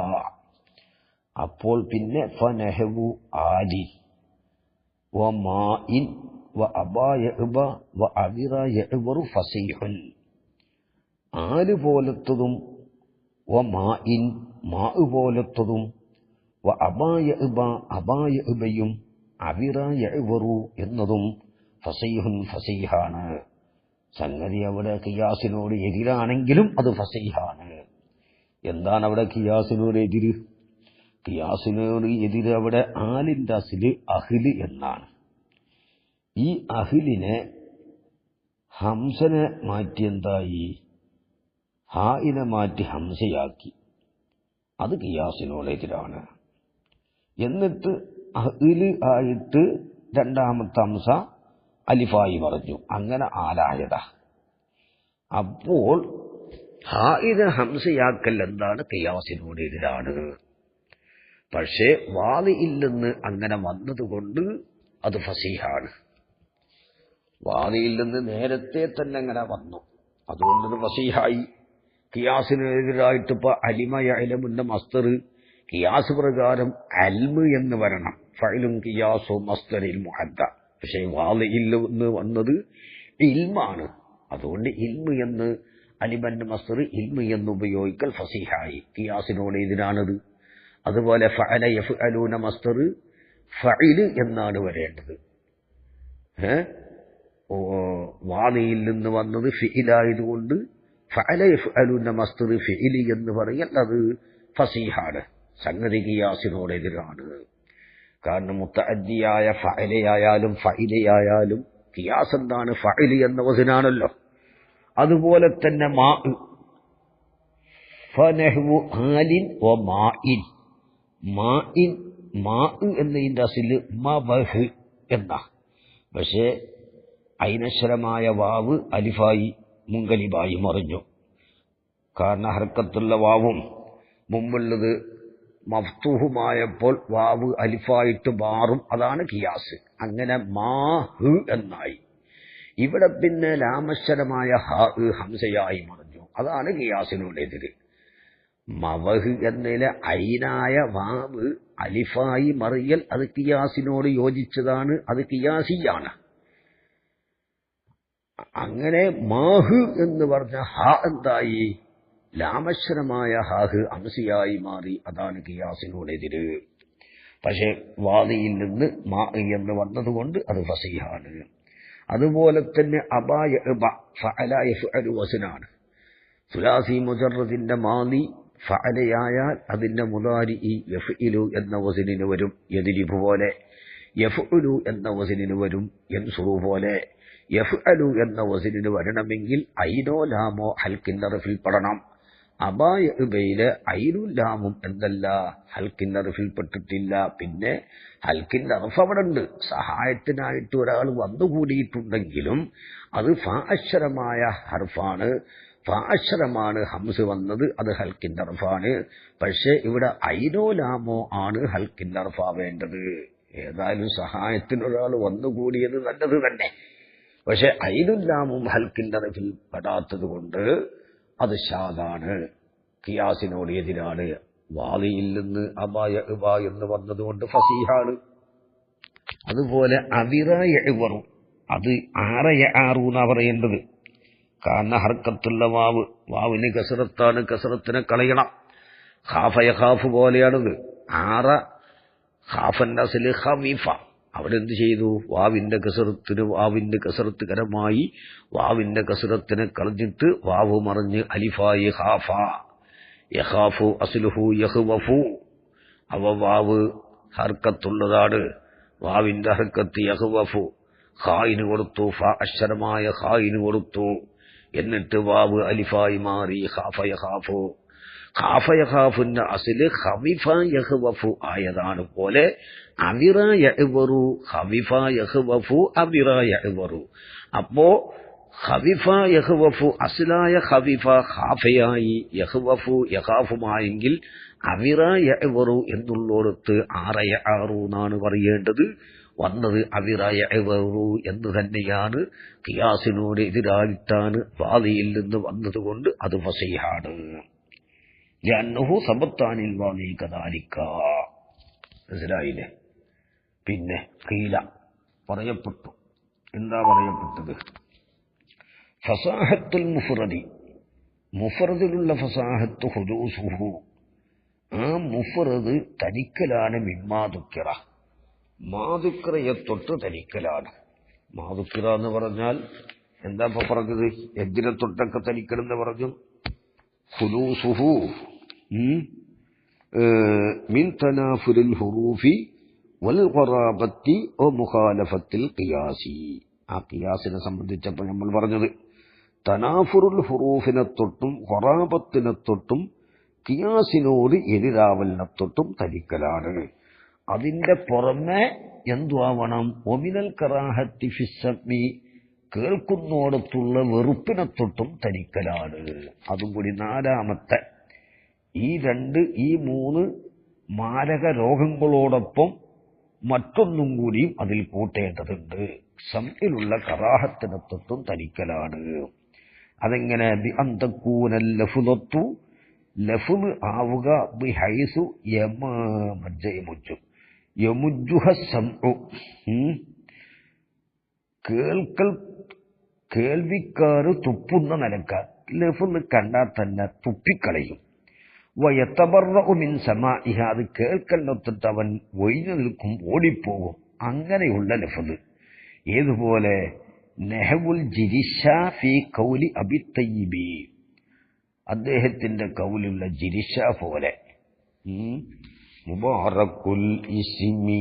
അപ്പോൾ പിന്നെ ഫനഹവു ആലി, വമാഇൻ വഅബാ യഅബ വഅദിറ യഅവറു ഫസീഹുൻ. ആല് പോലത്തതും വമാഇൻ മാ പോലത്തതും വഅബാ യഅബ അബാ യഅബയും അവിറ യഅവറു എന്നതും ഫസീഹുൻ ഫസീഹാണ്. സംഗതി അവിടെ ഖിയാസിനോട് എതിരാണെങ്കിലും അത് ഫസീഹാണ്. എന്താണ് അവിടെ ഖിയാസിനോട് എതിര്? ഖിയാസിനോട് എതിര് അവിടെ ആലിന്റെ അസ്ല് അഹ്ല് എന്നാണ്. ഈ അഹ്ലിനെ ഹംസനെ മാറ്റി എന്തായി? ഹായിനെ മാറ്റി ഹംസയാക്കി. അത് ഖിയാസിനോട് എതിരാണ്. എന്നിട്ട് അഹ്ല് ആയിട്ട് രണ്ടാമത്തെ ഹംസ അലിഫായി പറഞ്ഞു. അങ്ങനെ ആലായത. അപ്പോൾ ഹായിനെ ഹംസയാക്കൽ എന്താണ്? ഖിയാസിനോട് എതിരാണ്. പക്ഷേ വാദിയിൽ നിന്ന് അങ്ങനെ വന്നതുകൊണ്ട് അത് ഫസീഹാണ്. വാദിയിൽ നിന്ന് നേരത്തെ തന്നെ അങ്ങനെ വന്നു, അതുകൊണ്ടത് ഫസീഹായി. ഖിയാസിനെതിരായിട്ട് ഇപ്പൊ അലിമ യഅലമുന്ന മസ്ദർ ഖിയാസ് പ്രകാരം അൽമ് എന്ന് വരണം. ഫഅലും ഖിയാസു മസ്ദറിൽ മുഅദ്ദ. പക്ഷേ വാദിയിൽ നിന്ന് വന്നത് ഇൽമാണ്. അതുകൊണ്ട് ഇൽമ് എന്ന് അലിമന്റെ മസ്ദർ ഇൽമ് എന്ന് ഉപയോഗിക്കൽ ഫസീഹായി. ഖിയാസിനോട് എതിരാണത്. അതുപോലെ ഫഅല യഫ്അലൂന മസ്ദർ ഫഇല് എന്നാണ് വരേണ്ടത്. വാദിയിൽ നിന്ന് വന്നത് ഫിഇലായതുകൊണ്ട് ഫഅല യഫ്അലൂന മസ്ദർ ഫിഇലി എന്ന് പറയൽ അത് ഫസീഹാണ്. സംഗതി ഖിയാസിനോട് എതിരാണ്. കാരണം മുത്തഅദ്ദിയായ ഫഅലയായാലും ഫഇലയായാലും ഖിയാസ് എന്താണ്? ഫഇലി എന്ന വസനാണല്ലോ. അതുപോലെ തന്നെ മാ ഫനഹ്വു ആലിൻ വ മാഇൻ. മാഇൻ മാ എന്നതിന്റെ അസ്ല് മവഹ് എന്നാ. പക്ഷേ ഐനശ്വരമായ വാവ് അലിഫായി മുൻകലിബായി മറിഞ്ഞു. കാരണം ഹർക്കത്തുള്ള വാവും മുമ്പുള്ളത് മഫ്തൂഹുമായപ്പോൾ വാവ് അലിഫായിട്ട് മാറും. അതാണ് ഖിയാസ്. അങ്ങനെ മാഹ് എന്നായി. ഇവിടെ പിന്നെ ലാമശ്വരമായ ഹാ ഹംസയായി മറിഞ്ഞു. അതാണ് ഖിയാസിനോടെതിര്. മവഹ് എന്നതിലെ ഐനായ വാവ് അലിഫായി മറിയൽ അത് ഖിയാസിനോട് യോജിച്ചതാണ്. അത് ഖിയാസിയാണ്. അങ്ങനെ മാഹ് എന്ന് പറഞ്ഞ ഹ എന്തായി? ലാമശ്വരമായ ഹാഹ് ഹംസയായി മാറി. അതാണ് ഖിയാസിനോടെതിര്. പക്ഷെ വാദിയിൽ നിന്ന് മാ എന്ന് വന്നതുകൊണ്ട് അത് ഫസീഹാണ്. അതുപോലെ തന്നെ അബാ യഅബ ഫഅല യഫ്അലു വസനാണ്. സുലാസി മുജറദിന്റെ മാദി ഫഅലയായാൽ അതിന്റെ മുദാരി യഫ്ഇലു എന്ന വസനിന് വരും. യദ്രിബു പോലെ. യഫ്ഉലു എന്ന വസനിന് വരും. യൻസുറു പോലെ. യഫ്അലു എന്ന വസനിന് വരണമെങ്കിൽ ഐനോ ലാമോ ഹൽക്കിന്റെ റഫിൽ പെടണം. അബാ യഅബയിലെ ഐനും ലാമും എന്തല്ല ഹൽക്കിന്റെ റഫിൽ പെട്ടിട്ടില്ല. പിന്നെ ഹൽക്കിന്റെ റഫ് അവിടെ ഉണ്ട്. സഹായത്തിനായിട്ട് ഒരാൾ വന്നുകൂടിയിട്ടുണ്ടെങ്കിലും അത് ഫാഅശ്വരമായ ഹർഫാണ്. ഫാഅശ്വരമാണ് ഹംസ് വന്നത്. അത് ഹൽക്കിന്റെ റഫാണ്. പക്ഷെ ഇവിടെ ഐനോ ലാമോ ആണ് ഹൽക്കിന്റെ റഫാവേണ്ടത്. ഏതായാലും സഹായത്തിന് ഒരാൾ വന്നുകൂടിയത് നല്ലത് തന്നെ. പക്ഷെ ഐനും ലാമും ഹൽക്കിന്റെ റഫിൽ പെടാത്തത് കൊണ്ട് അത് ഷാദാണ്. ഖിയാസിനോട് എതിരാണ്. വാദിയിൽ നിന്ന് അബാ യഅബ എന്ന് വന്നതുകൊണ്ട് ഫസീഹാണ്. അതുപോലെ അവിറ യഅവറു അത് ആറ യആറു എന്നാ പറയേണ്ടത്. കാരണം ഹർക്കത്തുള്ള വാവ് വാവിന് കസറത്താണ്. കസറത്തിനെ കളയണം. ഖാഫ യഖാഫു പോലെയാണത്. ആറ ഖാഫന്റെ അസ്ല് ഖവീഫ. അവിടെ എന്ത് ചെയ്തു? വാവിന്റെ കസറത്ത് കരമായി വാവിന്റെ കസറത്തിനെ കളഞ്ഞിട്ട് വാവ് മറിഞ്ഞ് അലിഫായി ഖാഫ. യഖാഫു അസ്ലുഹു യഖ്വഫു. അവ വാവ് ഹർക്കത്തുള്ളതാണ്. വാവിന്റെ ഹർക്കത്ത് യഖ്വഫു. ഖായിന് കൊടുത്തു. ഫാഅശ്വരമായ ഖായിന് കൊടുത്തു. എന്നിട്ട് വാവ് അലിഫായി മാറി ഖാഫ യഖാഫു. ഖാഫ യഖാഫുന്റെ അസ്ല് ഖവിഫ യഖ്വഫു ആയതാണ്. പോലെ അവിറ യഅവറു ഖവിഫ യഖ്വഫു അവിറ യഅവറു. അപ്പോ ഖവിഫ യഖ്വഫു അസ്ലായ ഖവിഫ ഖാഫയായി യഖ്വഫു യഖാഫുമായെങ്കിൽ അവിറ യഅവറു എന്നുള്ളോടത്ത് ആറ യആറു എന്നാണ് പറയേണ്ടത്. വന്നത് അവിറ യഅവറു എന്ന് തന്നെയാണ്. ഖിയാസിനോട് എതിരായിട്ടാണ് വാദിയിൽ നിന്ന് വന്നതുകൊണ്ട് അത് ഫസീഹാണ്. ലഅന്നഹു സബത്താനിൽ വാദി കദാലിക. മനസ്സിലായില്ലേ? പിന്നെ ഖീല പറയപ്പെട്ടു. എന്താ പറയപ്പെട്ടത്? ഫസാഹത്തുൽ മുഫ്രദി, മുഫ്രദിലുള്ള ഫസാഹത്ത് ഹുദൂസുഹു, ആ മുഫ്രദ് തനിക്കലാണ് മിമ്മാദുക്കിറ, മാദുക്കിറയെ തൊട്ട് തനിക്കലാണ്. മാദുക്കിറ എന്ന് പറഞ്ഞാൽ എന്താ ഇപ്പൊ പറഞ്ഞത്? എന്തിനെ തൊട്ടൊക്കെ തനിക്കലെന്ന് പറഞ്ഞു? ഹുദൂസുഹു മിൻ തനാഫുരിൽ ഹുറൂഫി വൽ ഖറാബത്തി വ മുഖാലഫത്തിൽ ഖിയാസി. ആ ഖിയാസിനെ സംബന്ധിച്ചപ്പോൾ നമ്മൾ പറഞ്ഞത് തനാഫുറുൽ ഹുറൂഫിനെ തൊട്ടും ഖറാബത്തിനെ തൊട്ടും ഖിയാസിനോട് എതിരാവലിനെ തൊട്ടും തനിക്കലാണ്. അതിന്റെ പുറമെ എന്തുവാവണം? ഒമിനൽ കറാഹത്തി ഫിസ്സമി, കേൾക്കുന്നോടത്തുള്ള വെറുപ്പിനെ തൊട്ടും തനിക്കലാണ്. അതും കൂടി നാലാമത്തെ. ഈ മൂന്ന് മാരക രോഗങ്ങളോടൊപ്പം മറ്റൊന്നും കൂടിയും അതിൽ കൂട്ടേണ്ടതുണ്ട്. സംഇലുള്ള കറാഹത്തിനെ തൊട്ടും തനിക്കലാണ്. അതെങ്ങനെ? അന്തക്കൂനൽ ലഫ്ളത്തു, ലഫ്ള് ആവുക, ബിഹൈസു യമജ്ജു യമുജ്ജുഹ സംഉ, കേൾവിക്കാര് തുപ്പുന്ന നിലക്കാർ ലഫ്ള് കണ്ടാൽ തന്നെ തുപ്പിക്കളയും. വയതബറഉ മിൻ സമാഇഹ, അത് കേൾക്കലൊത്തിട്ട് അവൻ ഒഴിഞ്ഞു നിൽക്കും, ഓടിപ്പോകും. അങ്ങനെയുള്ള ലഫ്ള്. ഏതുപോലെ? നഹവുൽ ജിരിഷ ഫീ ഖൗലി അബി തയ്യിബി, അദ്ദേഹത്തിന്റെ കൗലുള്ള ജിരിഷ പോലെ. മുബാറക്കുൽ ഇസ്മി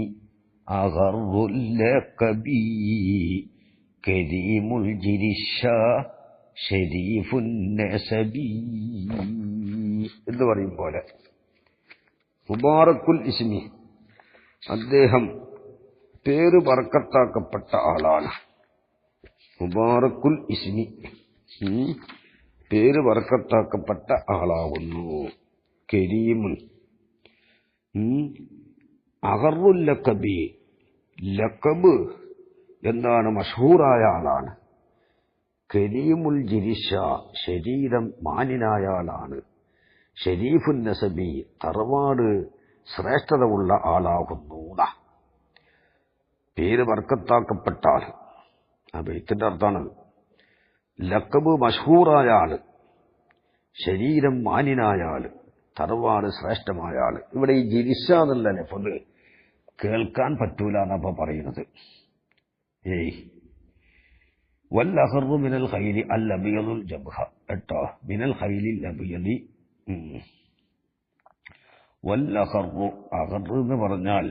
അഗറുൽ ലഖബി കരീമുൽ ജിരിഷ ഷരീഫുൻ നസബി എന്ന് പറയും പോലെ. മുബാറക്കുൽ ഇസ്മി, അദ്ദേഹം പേര് ബർക്കത്താക്കപ്പെട്ട ആളാണ്. മുബാറക്കുൽ ഇസ്മി, പേര് ബർക്കത്താക്കപ്പെട്ട ആളാവുന്നു. കരീമുൻ, അഗറുൽ ലഖബി, ലഖബ് എന്താണ്? മഷ്ഹൂറായ ആളാണ്. കരീമുൽ ജിരിഷ, ശരീരം മാന്യനായ ആളാണ്. ഷരീഫുൻ നസബി, തറവാട് ശ്രേഷ്ഠത ഉള്ള ആളാകുന്നു. പേര് ബർക്കത്താക്കപ്പെട്ട ആൾ, ആ ബെയ്ത്തിന്റെ അർത്ഥാണ്. ലഖബ് മഷ്ഹൂറായ ആള്, ശരീരം മാന്യനായ ആള്, തറവാട് ശ്രേഷ്ഠമായ ആള്. ഇവിടെ ഈ ജിരിഷ എന്നുള്ള ലഫ്ള് കേൾക്കാൻ പറ്റൂല എന്നപ്പോ പറയുന്നത്. വല്ലഹറു മിനൽ ഖൈലി അൽ അബിയദുൽ ജബ്ഹ, കേട്ടോ, മിനൽ ഖൈലി അബിയദി. വല്ലഹറു, അഹറു എന്ന് പറഞ്ഞാൽ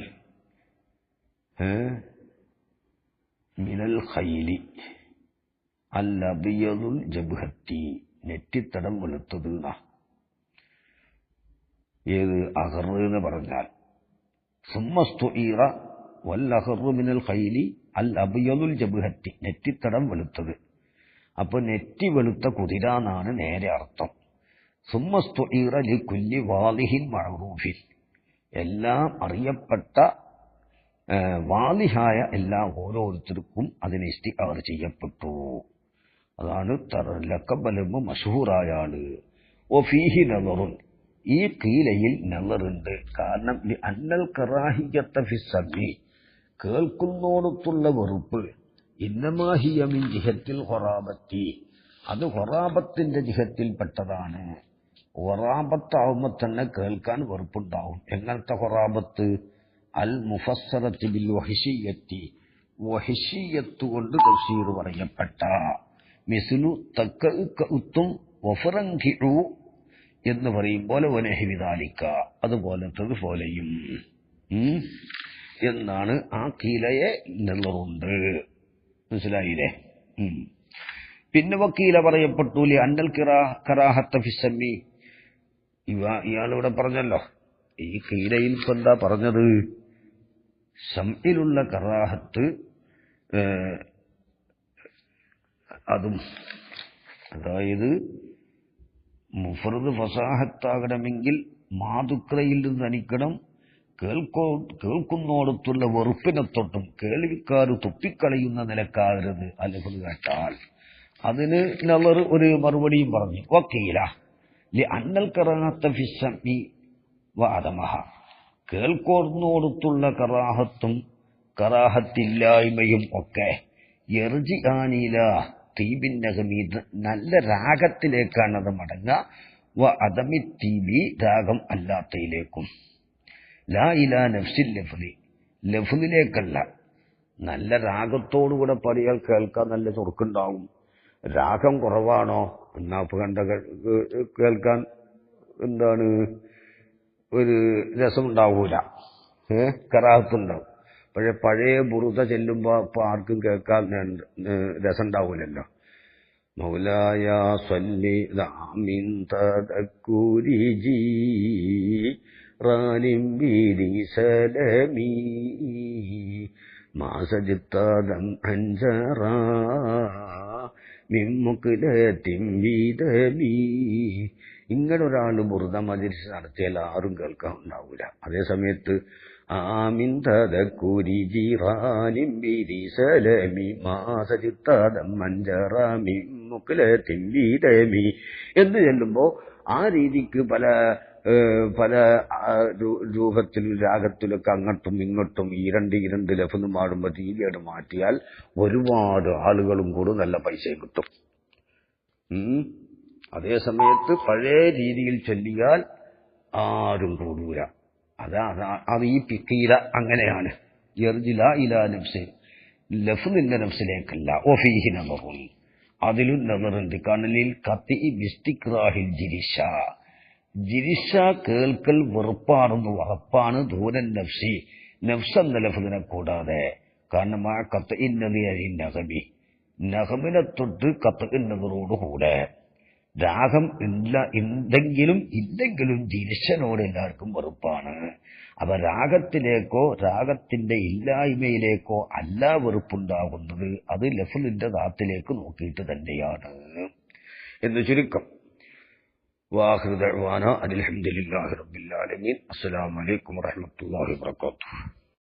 മിനൽ ഖൈലി അൽ അബിയദുൽ ജബ്ഹത്തി, നെറ്റിത്തടം വെളുത്തത്. ഏത്? അഹറ് എന്ന് പറഞ്ഞാൽ. സുമ്മസ്തുഈറ വല്ലഹറു മിനൽ ഖൈലി അൽ അബിയദുൽ ജബ്ഹത്തി, നെറ്റിത്തടം വെളുത്തത്. അപ്പൊ നെറ്റി വെളുത്ത കുതിര എന്നാണ് നേരെ അർത്ഥം. സുമ്മസ്തുഈറ ലികുല്ലി വാളിഹിൻ മഅറൂഫിൻ, എല്ലാം അറിയപ്പെട്ട വാളിഹായ എല്ലാ ഓരോരുത്തർക്കും അതിന് ഇസ്തിആർ ചെയ്യപ്പെട്ടു. അതാണ് ലഖബലുമ്പ് മഷ്ഹൂറായ ആള്. ഒഫീഹി നളറുൻ, ഈ കീലയിൽ നളറുണ്ട്. കാരണം അന്നൽ കറാഹിയത്ത ഫിസ്സമി, കേൾക്കുന്നോടത്തുള്ള വെറുപ്പ്, ഇന്നമാഹിയ മിൻ ജിഹത്തിൽ ഖറാബത്തി, അത് ഖറാബത്തിന്റെ ജിഹത്തിൽപ്പെട്ടതാണ്. ഖറാബത്താവുമ്പോൾ തന്നെ കേൾക്കാൻ വെറുപ്പുണ്ടാവും. എങ്ങനത്തെ ഖറാബത്ത്? അൽ മുഫസ്സറത്തി ബിൽ വഹിഷിയത്തി, വഹിഷിയത്ത് കൊണ്ട് തഫ്സീർ പറയപ്പെട്ട. മിസ്ലു തക്കഉത്തും വഫറങ്കിഉ എന്ന് പറയും പോലെ, വനഹിവിദാലിക്ക, അതുപോലത്തത് പോലെയും എന്നാണ് ആ കീലയെ നെല്ലറുണ്ട്. മനസ്സിലായില്ലേ? പിന്നെ വക്കീല പറയപ്പെട്ടു അന്നൽ കറാഹത്ത ഫിസ്സമി, ഇയാളിവിടെ പറഞ്ഞല്ലോ. ഈ കീലയിൽ ഇപ്പൊ എന്താ പറഞ്ഞത്? സംഇലുള്ള കറാഹത്ത്, അതും അതായത് മുഫ്രദ് ഫസാഹത്താകണമെങ്കിൽ മാതുക്രയിൽ നിന്ന് തനിക്കണം. കേൾക്കുന്നോടത്തുള്ള വെറുപ്പിനെ തൊട്ടും കേൾവിക്കാർ തുപ്പിക്കളയുന്ന നിലക്കാകരുത് അലഹുൽ കേട്ടാൽ. അതിന് നളർ ഒരു മറുപടിയും പറഞ്ഞു. വക്കീല ലി അന്നൽ കറാഹത്ത ഫിസ്സമി വഅദമഹ, കേൾക്കുന്നോടത്തുള്ള കറാഹത്തും കറാഹത്തില്ലായ്മയും ഒക്കെ യർജിആനില തീബിൻ നഗമി നല്ല രാഗത്തിലേക്കാണ് അത് മടങ്ങുക. വ അദമി തീബി രാഗം അല്ലാത്തയിലേക്കും. ലാ ഇലാ നഫ്സിൽ ലഫ്ലി ലഫ്ലിലേക്കല്ല. നല്ല രാഗത്തോടുകൂടെ പറയാൽ കേൾക്കാൻ നല്ല ചുറുക്കുണ്ടാവും. രാഗം കുറവാണോ എന്നാ കണ്ട കേൾക്കാൻ എന്താണ് ഒരു രസമുണ്ടാവൂല, കറാഹത്തുണ്ടാവും. പക്ഷെ പഴയ ബുറുദ ചെല്ലുമ്പോ ഇപ്പൊ ആർക്കും കേൾക്കാൻ രസം ഉണ്ടാവൂലല്ലോ. മൗലായ സ്വല്ലി മിൻ തദക്കുരി ജീറാനിൻ ബിദി സലമി മാ സജ്തദം അൻജറാ മിൻ മുഖ്ലത്തിൻ ബിദമി. ഇങ്ങനെ ഒരാൾ ബുറുദ മജ്‌ലിസ് നടത്തിയാൽ ആരും കേൾക്കാൻ ഉണ്ടാവൂല. അതേ സമയത്ത് ആമിൻ തദക്കുരി ജീറാനിൻ ബിദി സലമി മാ സജ്തദം അൻജറാ മിൻ മുഖ്ലത്തിൻ ബിദമി എന്ന് ചെല്ലുമ്പോ ആ രീതിക്ക് പല പല രൂപത്തിലും രാഗത്തിലൊക്കെ അങ്ങോട്ടും ഇങ്ങോട്ടും ഈ രണ്ട് ലഫ്സ് പാടുമ്പോൾ രീതിയോട് മാറ്റിയാൽ ഒരുപാട് ആളുകളും കൂടെ നല്ല പൈസയും കിട്ടും. അതേ സമയത്ത് പഴയ രീതിയിൽ ചൊല്ലിയാൽ ആരും കൂടൂല. അത് ഈ പിക്കീല അങ്ങനെയാണ്. യർജില ഇലാ നഫ്സി ലഫ്ലിന്റെ നഫ്സിലേക്കല്ല. ഒഫീഹി നദറുൻ അതിലും നദറുണ്ട്. കണലിൽ കത്തി ബിസ്തിക്റാഹിൽ ജിരിഷ ജിരിഷ കേൾക്കൽ വെറുപ്പാണെന്ന് ഉറപ്പാണ്. ദൂരൻ നഫ്സി നഫ്സ് എന്ന ലഫ്ലിനെ കൂടാതെ. കാരണം ആ കത്ത് ഇന്നതി നഗമി നഗമിനെ തൊട്ട് കത്ത് ഇന്നതോടുകൂടെ രാഗം ഇല്ലെങ്കിലും ജിരിഷനോട് എല്ലാവർക്കും വെറുപ്പാണ്. അപ്പൊ രാഗത്തിലേക്കോ രാഗത്തിന്റെ ഇല്ലായ്മയിലേക്കോ അല്ല വെറുപ്പുണ്ടാകുന്നത്, അത് ലഫ്ലിന്റെ ദാത്തിലേക്ക് നോക്കിയിട്ട് തന്നെയാണ് എന്ന് ചുരുക്കം. വാഹിറു ദഅ്വാനാ അൽഹംദുലില്ലാഹി റബ്ബിൽ ആലമീൻ. അസ്സലാമു അലൈക്കും വറഹ്മത്തുള്ളാഹി വബറകാതുഹു.